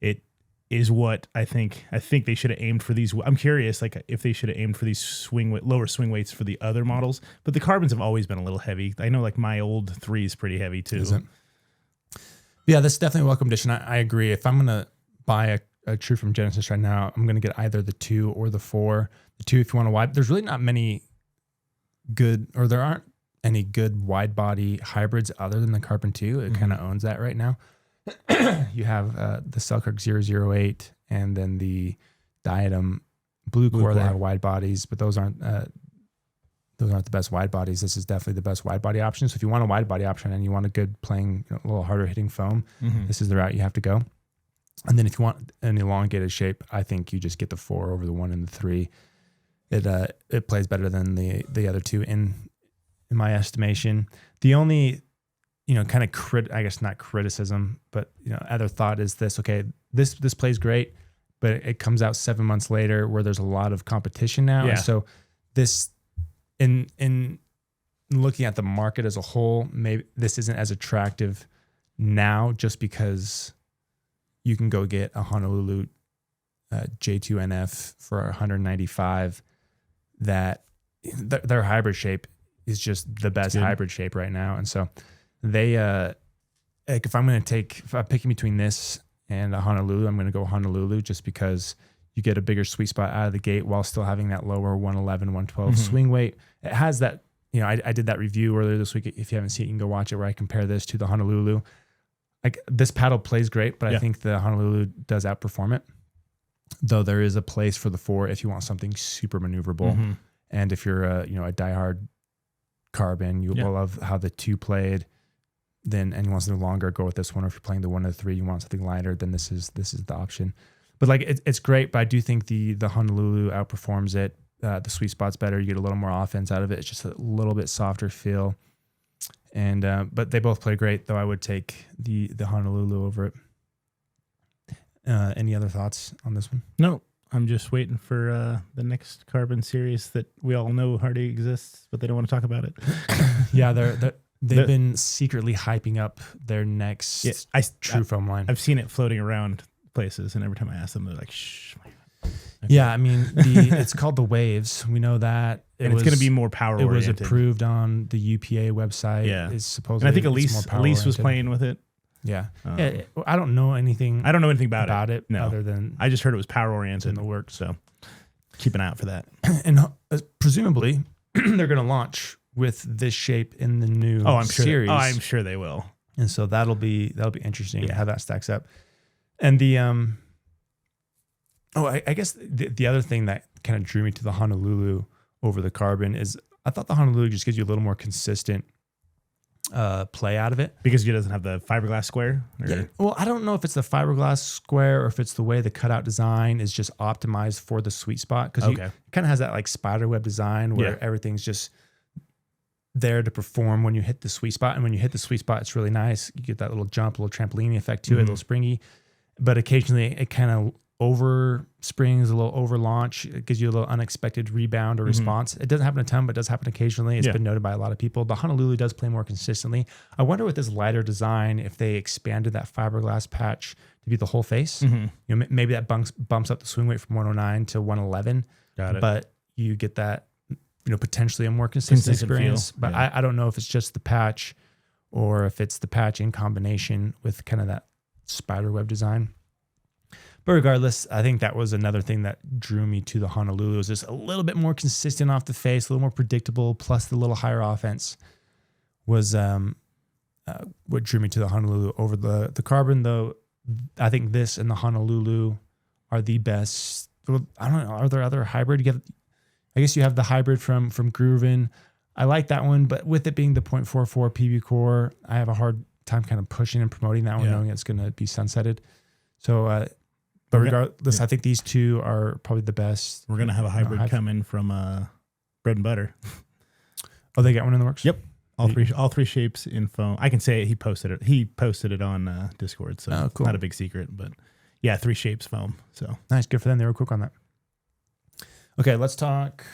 It is what I think they should have aimed for these. I'm curious, like if they should have aimed for these lower swing weights for the other models. But the carbons have always been a little heavy. I know, like my old 3 is pretty heavy too. Is it? Yeah, that's definitely a welcome addition. I agree. If I'm gonna buy a TruFoam Genesis right now, I'm gonna get either the 2 or the 4. The 2, if you want to wide. There's really not many good, or there aren't any good wide body hybrids other than the Carbon 2. It kind of owns that right now. You have the Selkirk 008 and then the Diadem Blue Core that have wide bodies, but those aren't the best wide bodies. This is definitely the best wide body option. So if you want a wide body option and you want a good playing, a little harder hitting foam, this is the route you have to go. And then if you want an elongated shape, I think you just get the 4 over the 1 and the 3. It plays better than the other 2 in my estimation. The only kind of I guess not criticism, but other thought is this. Okay, this plays great, but it comes out 7 months later where there's a lot of competition now. And so this, in looking at the market as a whole, maybe this isn't as attractive now, just because you can go get a Honolulu J2NF for $195. That their hybrid shape is just the best hybrid shape right now, and so they like if I'm picking between this and a Honolulu, I'm going to go Honolulu just because you get a bigger sweet spot out of the gate while still having that lower 111, 112 swing weight. It has that, I did that review earlier this week. If you haven't seen it, you can go watch it where I compare this to the Honolulu. Like this paddle plays great, but I think the Honolulu does outperform it. Though there is a place for the 4 if you want something super maneuverable. And if you're a diehard carbon, you will love how the 2 played. And you want something longer, go with this one. Or if you're playing the 1 or the 3, you want something lighter, then this is the option. But like it's great, but I do think the Honolulu outperforms it. The sweet spot's better. You get a little more offense out of it. It's just a little bit softer feel. And but they both play great, though I would take the Honolulu over it. Any other thoughts on this one? No, I'm just waiting for the next carbon series that we all know already exists, but they don't want to talk about it. Yeah, they've been secretly hyping up their next TruFoam line. I've seen it floating around places, and every time I ask them, they're like, "Shh." Okay. Yeah, I mean, it's called the Waves. We know that. It's going to be more power oriented. It was approved on the UPA website. Yeah. It's supposedly, and I think Elise was playing with it. Yeah. I don't know anything. I don't know anything about it. No. Other than I just heard it was power oriented in the works. So keep an eye out for that. And presumably they're going to launch with this shape in the new series. I'm sure they will. And so that'll be interesting how that stacks up. And the I guess the other thing that kind of drew me to the Honolulu over the carbon is I thought the Honolulu just gives you a little more consistent play out of it. Because it doesn't have the fiberglass square? Yeah. Well, I don't know if it's the fiberglass square or if it's the way the cutout design is just optimized for the sweet spot. Because it kind of has that like spider web design where everything's just there to perform when you hit the sweet spot. And when you hit the sweet spot, it's really nice. You get that little jump, a little trampoline effect to it, a little springy. But occasionally it kind of over springs, a little over launch. It gives you a little unexpected rebound or response. It doesn't happen a ton, but it does happen occasionally. It's been noted by a lot of people. The Honolulu does play more consistently. I wonder with this lighter design, if they expanded that fiberglass patch to be the whole face. Maybe that bumps up the swing weight from 109 to 111. Got it. But you get that, potentially a more consistent experience. Feel. But I don't know if it's just the patch or if it's the patch in combination with kind of that spider web design. But regardless, I think that was another thing that drew me to the Honolulu. It was just a little bit more consistent off the face, a little more predictable, plus the little higher offense was what drew me to the Honolulu over the carbon. Though I think this and the Honolulu are the best. Well, I don't know. Are there other hybrid? I guess you have the hybrid from Grooven. I like that one, but with it being the 0.44 PB core, I have a hard time kind of pushing and promoting that one, knowing it's going to be sunsetted. So, but regardless, I think these two are probably the best. We're going to have a hybrid coming from Bread and Butter. Oh, they got one in the works? Yep. All three shapes in foam. I can say it. He posted it on Discord, so cool. Not a big secret, but yeah, 3 shapes foam. So nice, good for them. They were quick on that. Okay, let's talk.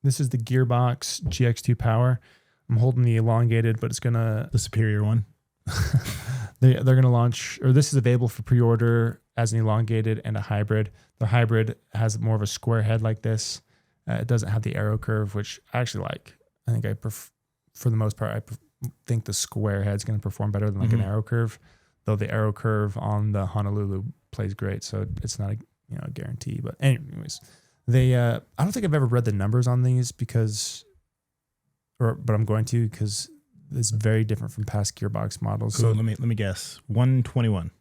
This is the Gearbox GX2 Power. I'm holding the elongated, but it's the superior one. They're gonna launch, or this is available for pre-order as an elongated and a hybrid. The hybrid has more of a square head like this. It doesn't have the arrow curve, which I actually like. I think for the most part, I think the square head's going to perform better than like an arrow curve. Though the arrow curve on the Honolulu plays great, so it's not a guarantee. But anyways, I don't think I've ever read the numbers on these but I'm going to because it's very different from past Gearbox models. Cool. So let me guess. 121.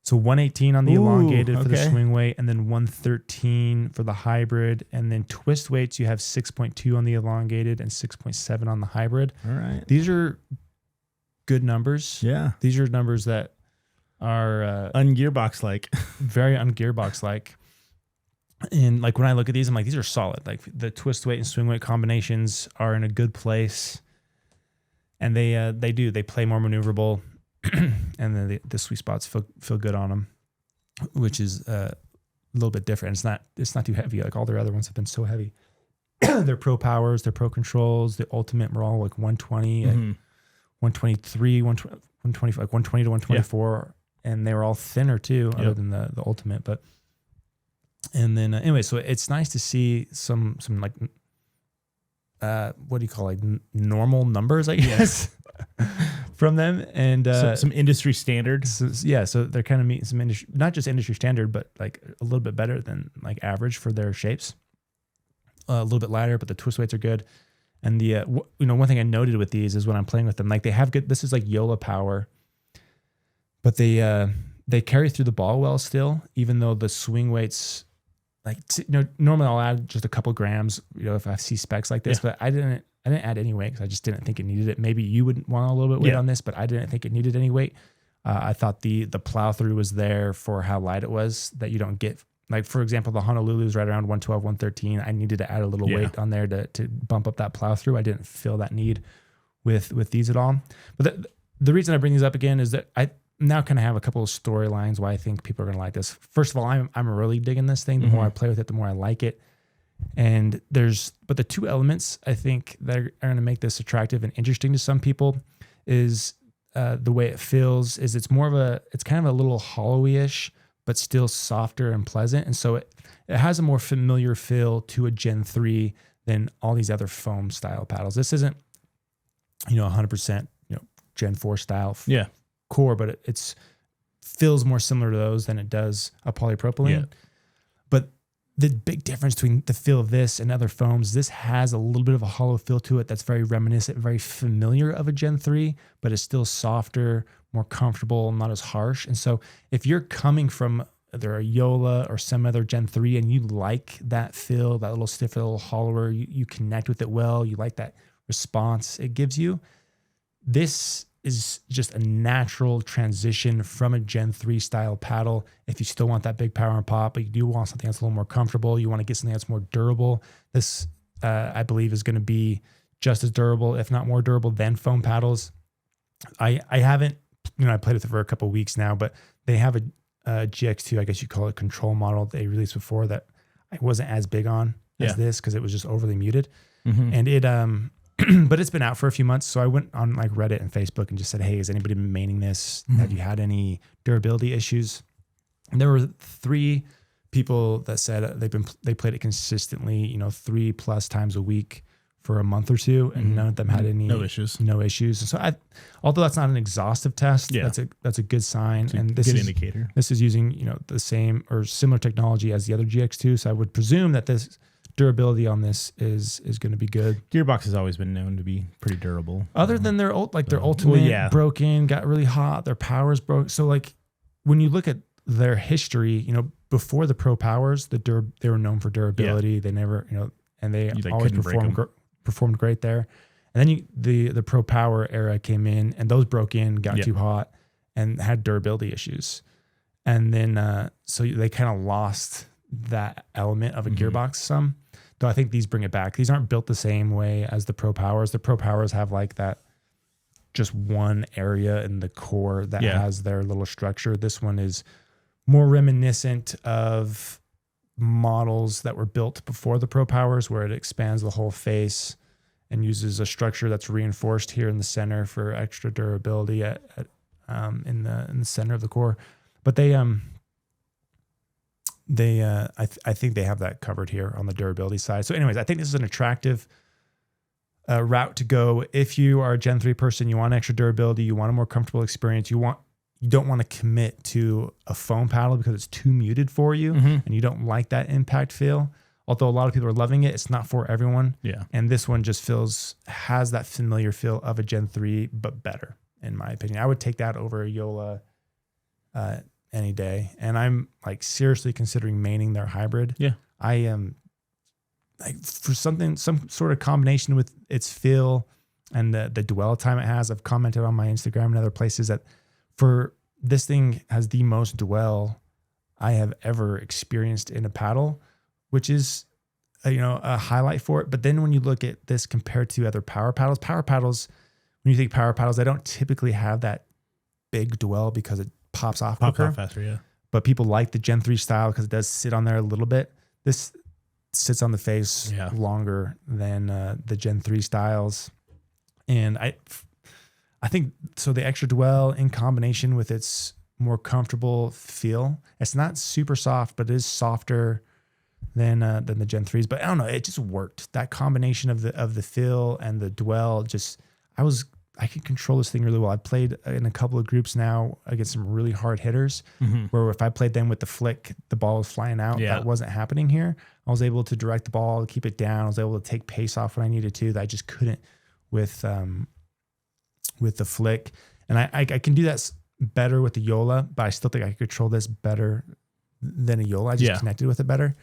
So 118 on the elongated for the swing weight, and then 113 for the hybrid, and then twist weights you have 6.2 on the elongated and 6.7 on the hybrid. All right, these are good numbers. Yeah, these are numbers that are un-Gearbox like, very un-Gearbox like. And like when I look at these, I'm like, these are solid. Like the twist weight and swing weight combinations are in a good place, and they play more maneuverable. And then the sweet spots feel good on them, which is a little bit different. It's not too heavy. Like all their other ones have been so heavy. Their pro powers, their pro controls, the ultimate were all like 120, 123, 120, like 120 to 124, and they were all thinner too, other than the ultimate. But and then anyway, so it's nice to see some like what do you call like normal numbers, I guess, from them. And some industry standard. So they're kind of meeting some industry, not just industry standard, but like a little bit better than like average for their shapes. A little bit lighter, but the twist weights are good. And the one thing I noted with these is when I'm playing with them, like they have good. This is like Yola power, but they carry through the ball well still, even though the swing weights, like normally I'll add just a couple grams, if I see specs like this, but I didn't add any weight because I just didn't think it needed it. Maybe you would want a little bit weight on this, but I didn't think it needed any weight. I thought the plow through was there for how light it was, that you don't get. Like, for example, the Honolulu is right around 112, 113. I needed to add a little weight on there to bump up that plow through. I didn't feel that need with these at all. But the reason I bring these up again is that I now kind of have a couple of storylines why I think people are going to like this. First of all, I'm really digging this thing. The more I play with it, the more I like it. And but the two elements I think that are going to make this attractive and interesting to some people is the way it feels. Is it's kind of a little hollowy-ish, but still softer and pleasant. And so it has a more familiar feel to a Gen 3 than all these other foam style paddles. This isn't, 100%, Gen 4 style core, but it feels more similar to those than it does a polypropylene. Yeah. But the big difference between the feel of this and other foams, this has a little bit of a hollow feel to it that's very reminiscent, very familiar of a Gen 3, but it's still softer, more comfortable, not as harsh. And so if you're coming from either a Yola or some other Gen 3 and you like that feel, that little stiffer, a little hollower, you connect with it well, you like that response it gives you, this is just a natural transition from a Gen 3 style paddle. If you still want that big power and pop, but you do want something that's a little more comfortable, you want to get something that's more durable, this I believe is going to be just as durable, if not more durable than foam paddles. I haven't, I played with it for a couple of weeks now, but they have a GX2, I guess you call it, control model they released before that I wasn't as big on as this because it was just overly muted. And it but it's been out for a few months. So I went on like Reddit and Facebook and just said, hey, has anybody been maining this? Have you had any durability issues? And there were 3 people that said they played it consistently, 3+ times a week for a month or 2, and none of them had any issues. So although that's not an exhaustive test, that's a good sign. It's and this is indicator. This is using, the same or similar technology as the other GX2. So I would presume that this durability on this is going to be good. Gearbox has always been known to be pretty durable. Other than their ultimate broken, got really hot, their powers broke. So like when you look at their history, before the Pro Powers, they were known for durability. Yeah. They never, and they always performed great there. And then the Pro Power era came in, and those broke in, got too hot, and had durability issues. And then so they kind of lost that element of a gearbox some. Though I think these bring it back. These aren't built the same way as the Pro Powers. The Pro Powers have like that just one area in the core that has their little structure. This one is more reminiscent of models that were built before the Pro Powers, where it expands the whole face and uses a structure that's reinforced here in the center for extra durability in the center of the core. But I think they have that covered here on the durability side. So anyways, I think this is an attractive route to go. If you are a Gen 3 person, you want extra durability, you want a more comfortable experience, you don't want to commit to a foam paddle because it's too muted for you and you don't like that impact feel. Although a lot of people are loving it, it's not for everyone. Yeah. And this one just has that familiar feel of a Gen 3, but better, in my opinion. I would take that over a Yola any day. And I'm like seriously considering maining their hybrid. Yeah. I am like for some sort of combination with its feel and the dwell time it has. I've commented on my Instagram and other places that for this thing has the most dwell I have ever experienced in a paddle, which is a highlight for it. But then when you look at this compared to other power paddles, when you think power paddles, they don't typically have that big dwell because it pops off faster, yeah. But people like the Gen 3 style because it does sit on there a little bit. This sits on the face longer than the Gen 3 styles. And I think so the extra dwell in combination with its more comfortable feel. It's not super soft, but it is softer. than the Gen 3s. But I don't know, it just worked. That combination of the feel and the dwell, just I can control this thing really well. I played in a couple of groups now against some really hard hitters where if I played them with the flick, the ball was flying out. Yeah. That wasn't happening here. I was able to direct the ball, keep it down. I was able to take pace off when I needed to, that I just couldn't with the flick. And I can do that better with the Yola, but I still think I can control this better than a Yola. I just connected with it better.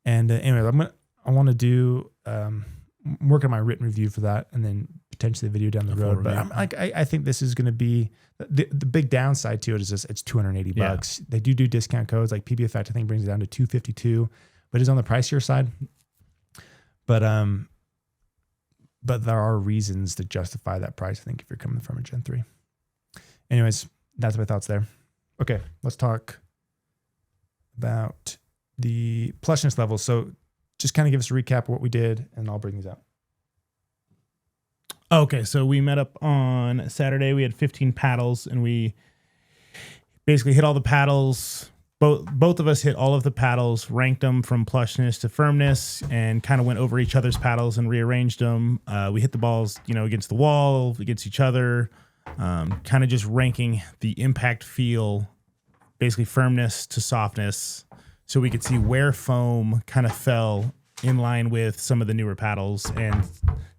And anyway, I want to do I'm working on my written review for that, and then potentially a video down the road. But I think this is going to be the big downside to it is just it's $280 bucks. They do discount codes like PB Effect. I think brings it down to $252, but it's on the pricier side. But there are reasons to justify that price, I think, if you're coming from a Gen 3. Anyways, that's my thoughts there. Okay, let's talk about the plushness levels. So just kind of give us a recap of what we did, and I'll bring these up. Okay, so we met up on Saturday. We had 15 paddles, and we basically hit all the paddles. Both of us hit all of the paddles, ranked them from plushness to firmness, and kind of went over each other's paddles and rearranged them. We hit the balls, against the wall, against each other, kind of just ranking the impact feel, basically firmness to softness, so we could see where foam kind of fell in line with some of the newer paddles and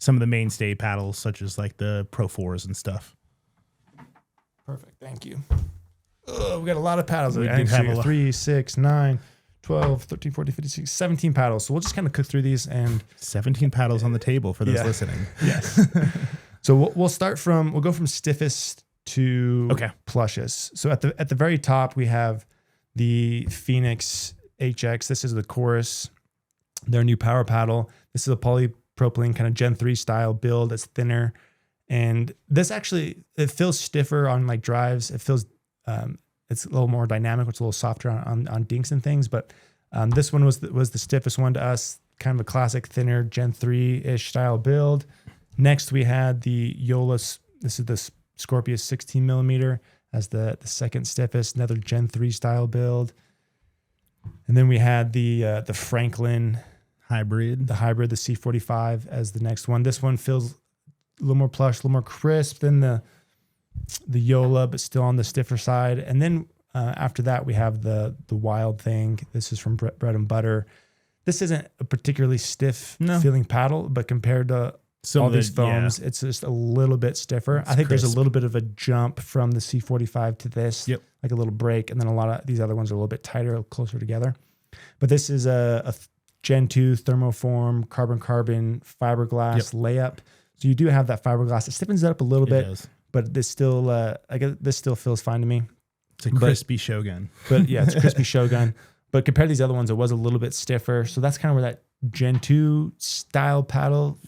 some of the mainstay paddles, such as like the Pro 4s and stuff. Perfect. Thank you. We got a lot of paddles. We did have a 3, 6, 9, 12, 13, 14, 15, 16, 17 paddles. So we'll just kind of cook through these. And 17 paddles on the table for those listening. Yes. So we'll go from stiffest to plushest. So at the very top, we have the Phoenix HX. This is the Chorus, their new power paddle. This is a polypropylene kind of Gen 3 style build. It's thinner. And this actually, it feels stiffer on like drives. It feels, it's a little more dynamic. It's a little softer on dinks and things. But this one was the stiffest one to us. Kind of a classic thinner Gen 3-ish style build. Next, we had the Yola. This is the Scorpius 16 millimeter as the second stiffest, another Gen 3 style build. And then we had the Franklin hybrid, the C45 as the next one. This one feels a little more plush, a little more crisp than the Yola, but still on the stiffer side. And then after that, we have the Wild Thing. This is from Bread and Butter. This isn't a particularly stiff feeling paddle, but compared to all these foams, it's just a little bit stiffer. I think there's a little bit of a jump from the C45 to this, like a little break. And then a lot of these other ones are a little bit tighter, closer together. But this is a Gen 2 thermoform, carbon fiberglass layup. So you do have that fiberglass. It stiffens it up a little bit, but this still, I guess this still feels fine to me. It's a crispy Shogun. But yeah, it's a crispy Shogun. But compared to these other ones, it was a little bit stiffer. So that's kind of where that Gen 2 style paddle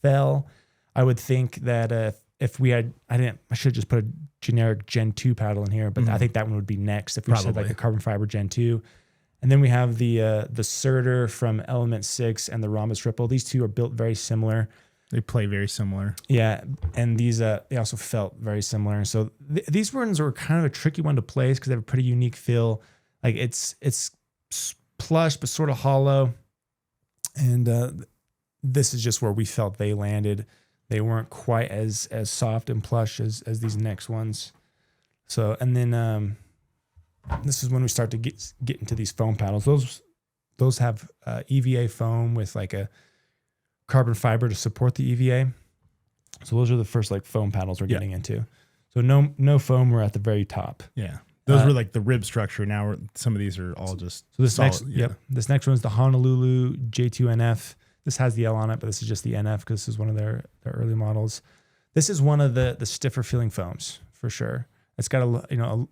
fell. I would think that if we had, I should just put a generic Gen 2 paddle in here, but I think that one would be next if we said like a carbon fiber Gen 2. And then we have the Surter from Element 6 and the Rhombus Ripple. These two are built very similar. They play very similar. Yeah, and these they also felt very similar. So these ones were kind of a tricky one to place because they have a pretty unique feel. Like it's plush but sort of hollow. And this is just where we felt they landed. They weren't quite as soft and plush as these next ones. So, and then this is when we start to get into these foam paddles. Those have EVA foam with like a carbon fiber to support the EVA. So those are the first like foam paddles we're getting into. So no foam. We're at the very top. Yeah. Those were like the rib structure. Now some of these are all just so this solid, this next one is the Honolulu J2NF. This has the L on it, but this is just the NF because this is one of their early models. This is one of the stiffer feeling foams for sure. It's got a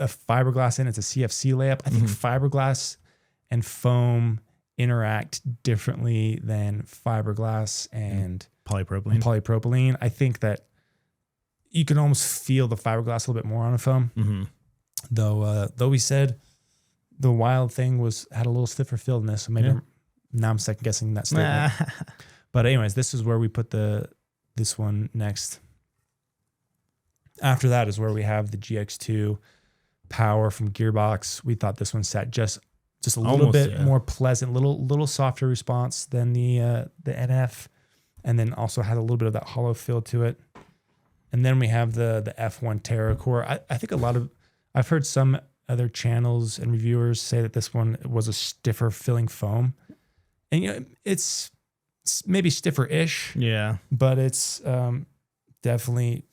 fiberglass in it. It's a CFC layup. I think fiberglass and foam interact differently than fiberglass and polypropylene. I think that you can almost feel the fiberglass a little bit more on a foam. Though we said the Wild Thing had a little stiffer feel than this, so maybe now I'm second guessing that statement. But anyways, this is where we put this one next. After that is where we have the GX2 Power from Gearbox. We thought this one sat just just a little bit more pleasant, little softer response than the NF, and then also had a little bit of that hollow feel to it. And then we have the F1 Terra Core. I think I've heard some other channels and reviewers say that this one was a stiffer filling foam, and it's maybe stiffer-ish. Yeah, but it's definitely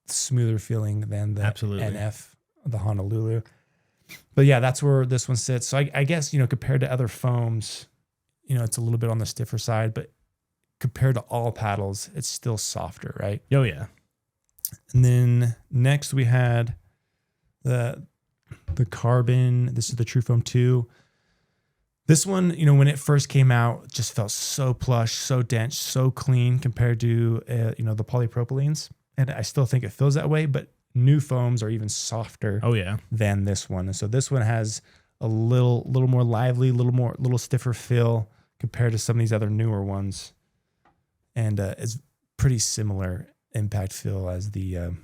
smoother feeling than the NF, the Honolulu. But yeah, that's where this one sits. So I guess, compared to other foams, it's a little bit on the stiffer side, but compared to all paddles, it's still softer, right? Oh yeah. And then next we had the Carbon. This is the TruFoam 2. This one, when it first came out, just felt so plush, so dense, so clean compared to, the polypropylenes. And I still think it feels that way, but new foams are even softer than this one. And so this one has a little more lively, little stiffer feel compared to some of these other newer ones. And it's pretty similar impact feel as the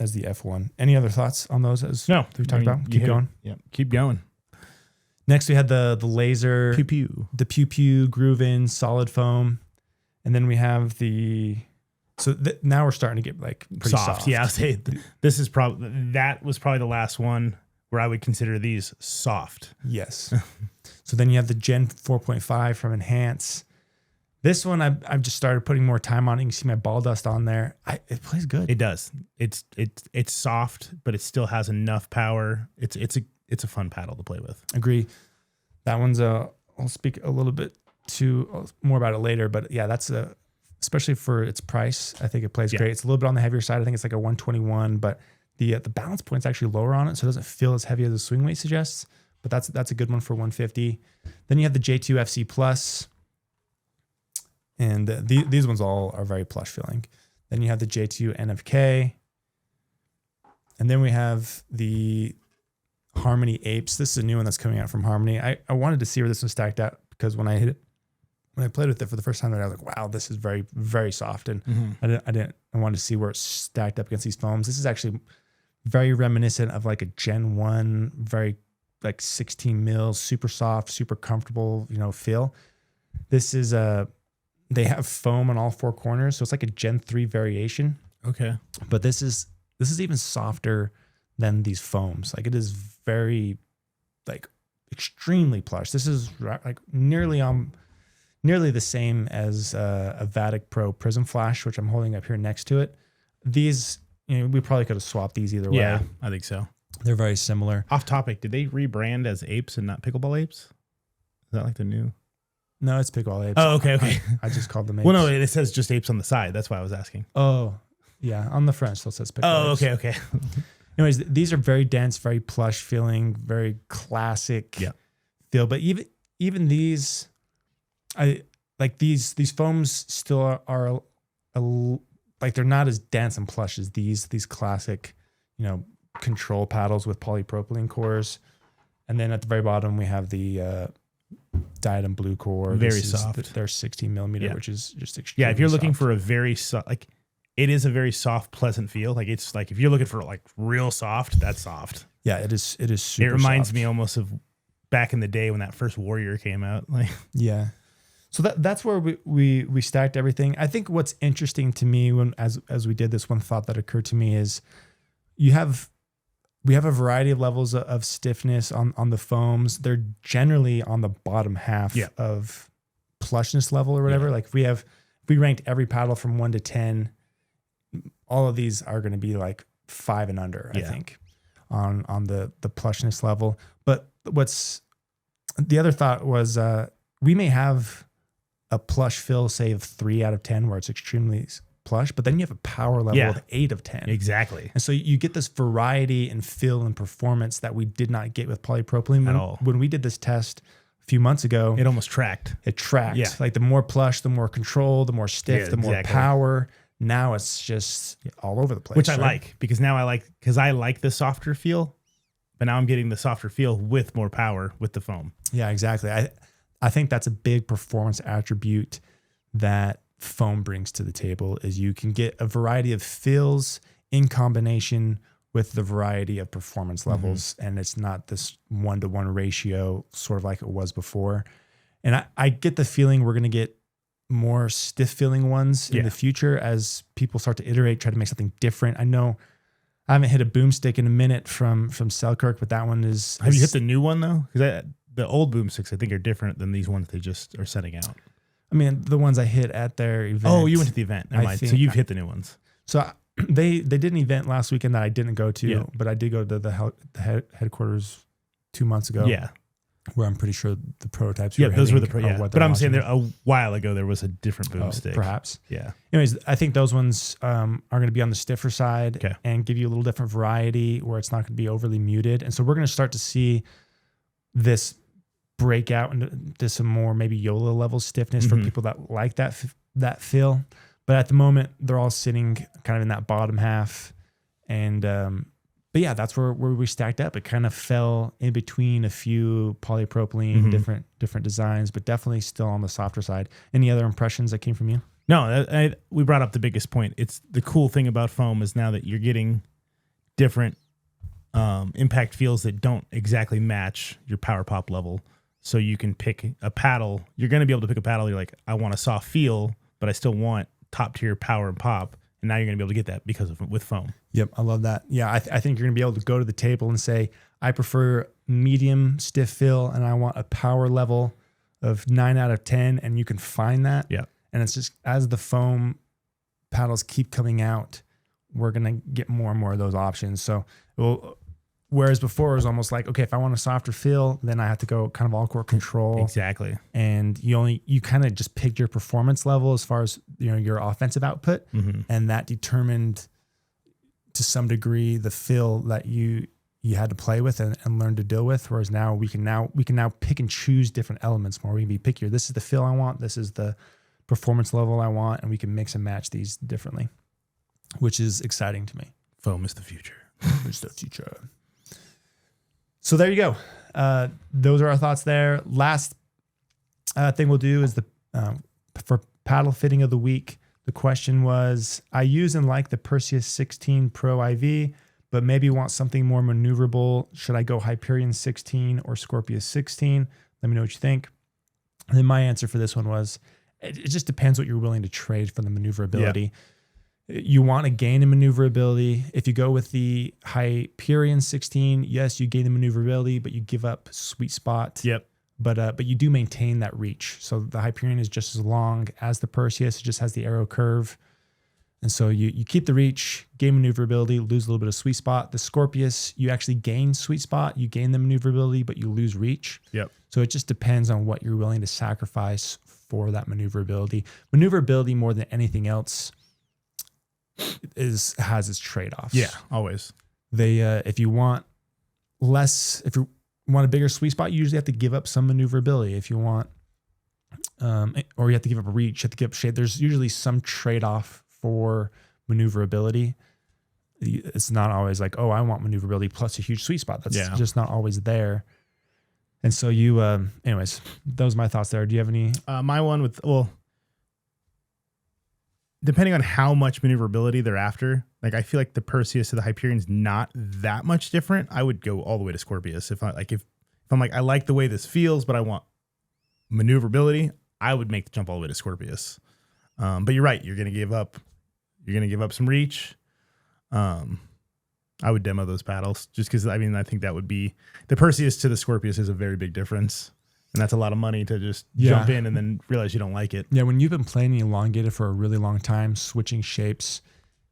F1. Any other thoughts on those we talked about? Keep going. Yeah, keep going. Next, we had the laser, Pew Pew, the Pew Pew groove-in solid foam, and then we have the. So now we're starting to get like pretty soft. Yeah, I'll say this is that was probably the last one where I would consider these soft. Yes. So then you have the Gen 4.5 from Enhance. This one I've just started putting more time on it. You can see my ball dust on there. It plays good. It does. It's soft, but it still has enough power. It's a fun paddle to play with. Agree. That one's I'll speak a little bit more about it later, but yeah, that's especially for its price. I think it plays great. It's a little bit on the heavier side. I think it's like a 121, but the balance point's actually lower on it, so it doesn't feel as heavy as the swing weight suggests. But that's a good one for 150. Then you have the J2 FC Plus, and these ones all are very plush feeling. Then you have the J2 NFK, and then we have the Harmony Apes. This is a new one that's coming out from Harmony. I wanted to see where this one stacked out because when I played with it for the first time, I was like, wow, this is very, very soft. And I wanted to see where it's stacked up against these foams. This is actually very reminiscent of like a Gen 1, very like 16 mils, super soft, super comfortable, feel. This is they have foam on all four corners. So it's like a Gen 3 variation. Okay. But this is even softer than these foams. Like it is very like extremely plush. This is like nearly the same as a Vatic Pro Prism Flash, which I'm holding up here next to it. These, we probably could have swapped these either way. Yeah, I think so. They're very similar. Off topic, did they rebrand as Apes and not Pickleball Apes? Is that like the new? No, it's Pickleball Apes. Oh, okay. I just called them Apes. Well, no, it says just Apes on the side. That's why I was asking. Oh, yeah. On the front still says Pickleball Apes. Okay. Anyways, these are very dense, very plush feeling, very classic feel. But even these, I like these foams still are like they're not as dense and plush as these classic, control paddles with polypropylene cores. And then at the very bottom we have the Diadem Blue core. Very soft. They're 16 millimeter, which is just extremely if you're looking soft. for a very soft, like it is a very soft, pleasant feel. Like it's like if you're looking for like real soft, that's soft. Yeah, it is. It is super. It reminds soft. me almost of back in the day when that first Warrior came out. Like So that's where we stacked everything. I think what's interesting to me as we did this, one thought that occurred to me is we have a variety of levels of stiffness on the foams. They're generally on the bottom half of plushness level or whatever. Like if we ranked every paddle from 1 to 10, all of these are going to be like 5 and under, I think, on the plushness level. But what's the other thought was we may have a plush feel, say, of 3 out of 10, where it's extremely plush, but then you have a power level of 8 of 10. Exactly. And so you get this variety in feel and performance that we did not get with polypropylene at all. When we did this test a few months ago, it almost tracked. It tracked. Yeah. Like the more plush, the more control, the more stiff, the more power. Now it's just all over the place. Which I like, because now I like the softer feel, but now I'm getting the softer feel with more power with the foam. Yeah, exactly. I think that's a big performance attribute that foam brings to the table, is you can get a variety of feels in combination with the variety of performance levels, and it's not this 1-to-1 ratio, sort of like it was before. And I get the feeling we're going to get more stiff feeling ones in the future as people start to iterate, try to make something different. I know I haven't hit a boomstick in a minute from Selkirk, but that one is. Have you hit the new one though? Because the old boomsticks I think are different than these ones they just are setting out. I mean, the ones I hit at their event. Oh, you went to the event. Never mind. So you've hit the new ones. So they did an event last weekend that I didn't go to, but I did go to the headquarters 2 months ago. Yeah. Where I'm pretty sure the prototypes. Those were the But I'm saying there a while ago there was a different boomstick. Perhaps. Yeah. Anyways, I think those ones are going to be on the stiffer side and give you a little different variety where it's not going to be overly muted. And so we're going to start to see this break out into some more maybe YOLO level stiffness for people that like that feel. But at the moment, they're all sitting kind of in that bottom half. And but yeah, that's where we stacked up. It kind of fell in between a few polypropylene, different designs, but definitely still on the softer side. Any other impressions that came from you? No, we brought up the biggest point. It's the cool thing about foam is now that you're getting different impact feels that don't exactly match your power pop level. So you can pick a paddle. You're going to be able to pick a paddle. You're like, I want a soft feel, but I still want top tier power and pop. And now you're going to be able to get that because with foam. Yep, I love that. Yeah, I think you're going to be able to go to the table and say, I prefer medium stiff feel and I want a power level of 9 out of 10. And you can find that. Yeah. And it's just as the foam paddles keep coming out, we're going to get more and more of those options. So whereas before it was almost like, okay, if I want a softer feel, then I have to go kind of all court control. Exactly. And you kind of just picked your performance level as far as your offensive output, and that determined to some degree the feel that you had to play with and learn to deal with. Whereas now we can now pick and choose different elements more. We can be pickier. This is the feel I want. This is the performance level I want, and we can mix and match these differently, which is exciting to me. Foam is the future. It's the future. So there you go. Those are our thoughts there. Last thing we'll do is for paddle fitting of the week. The question was, I use and like the Perseus 16 Pro IV, but maybe want something more maneuverable. Should I go Hyperion 16 or Scorpius 16? Let me know what you think. And then my answer for this one was, it just depends what you're willing to trade for the maneuverability. Yeah. You want to gain in maneuverability. If you go with the Hyperion 16, yes, you gain the maneuverability, but you give up sweet spot. Yep. But you do maintain that reach. So the Hyperion is just as long as the Perseus. It just has the arrow curve. And so you keep the reach, gain maneuverability, lose a little bit of sweet spot. The Scorpius, you actually gain sweet spot. You gain the maneuverability, but you lose reach. Yep. So it just depends on what you're willing to sacrifice for that maneuverability. Maneuverability, more than anything else, has its trade-offs. Yeah, always. If you want a bigger sweet spot, you usually have to give up some maneuverability. If you want, or you have to give up reach, you have to give up shape. There's usually some trade-off for maneuverability. It's not always like, oh, I want maneuverability plus a huge sweet spot. That's just not always there. And so anyways, those are my thoughts there. Do you have any? My one depending on how much maneuverability they're after, like I feel like the Perseus to the Hyperion's not that much different. I would go all the way to Scorpius. If I'm like, I like the way this feels, but I want maneuverability, I would make the jump all the way to Scorpius. But you're right. You're going to give up some reach. I would demo those paddles just because, I think that would be the Perseus to the Scorpius is a very big difference. And that's a lot of money to just jump in and then realize you don't like it. Yeah, when you've been playing elongated for a really long time, switching shapes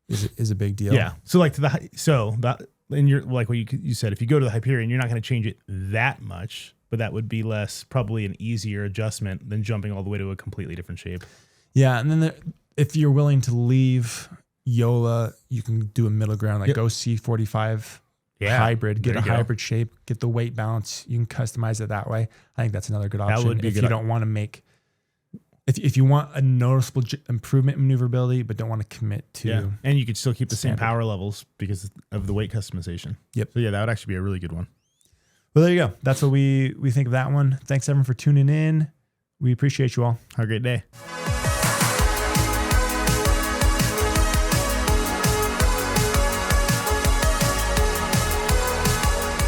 is a big deal. Yeah. So like and you're like what you said, if you go to the Hyperion, you're not going to change it that much, but that would be probably an easier adjustment than jumping all the way to a completely different shape. Yeah, and then if you're willing to leave Yola, you can do a middle ground, go C45. Hybrid, get a hybrid shape, get the weight balance. You can customize it that way. I think that's another good option. That would be if you don't want to make, if you want a noticeable improvement in maneuverability, but don't want to commit to. And you could still keep the same power levels because of the weight customization. Yep. So that would actually be a really good one. Well, there you go. That's what we think of that one. Thanks everyone for tuning in. We appreciate you all. Have a great day.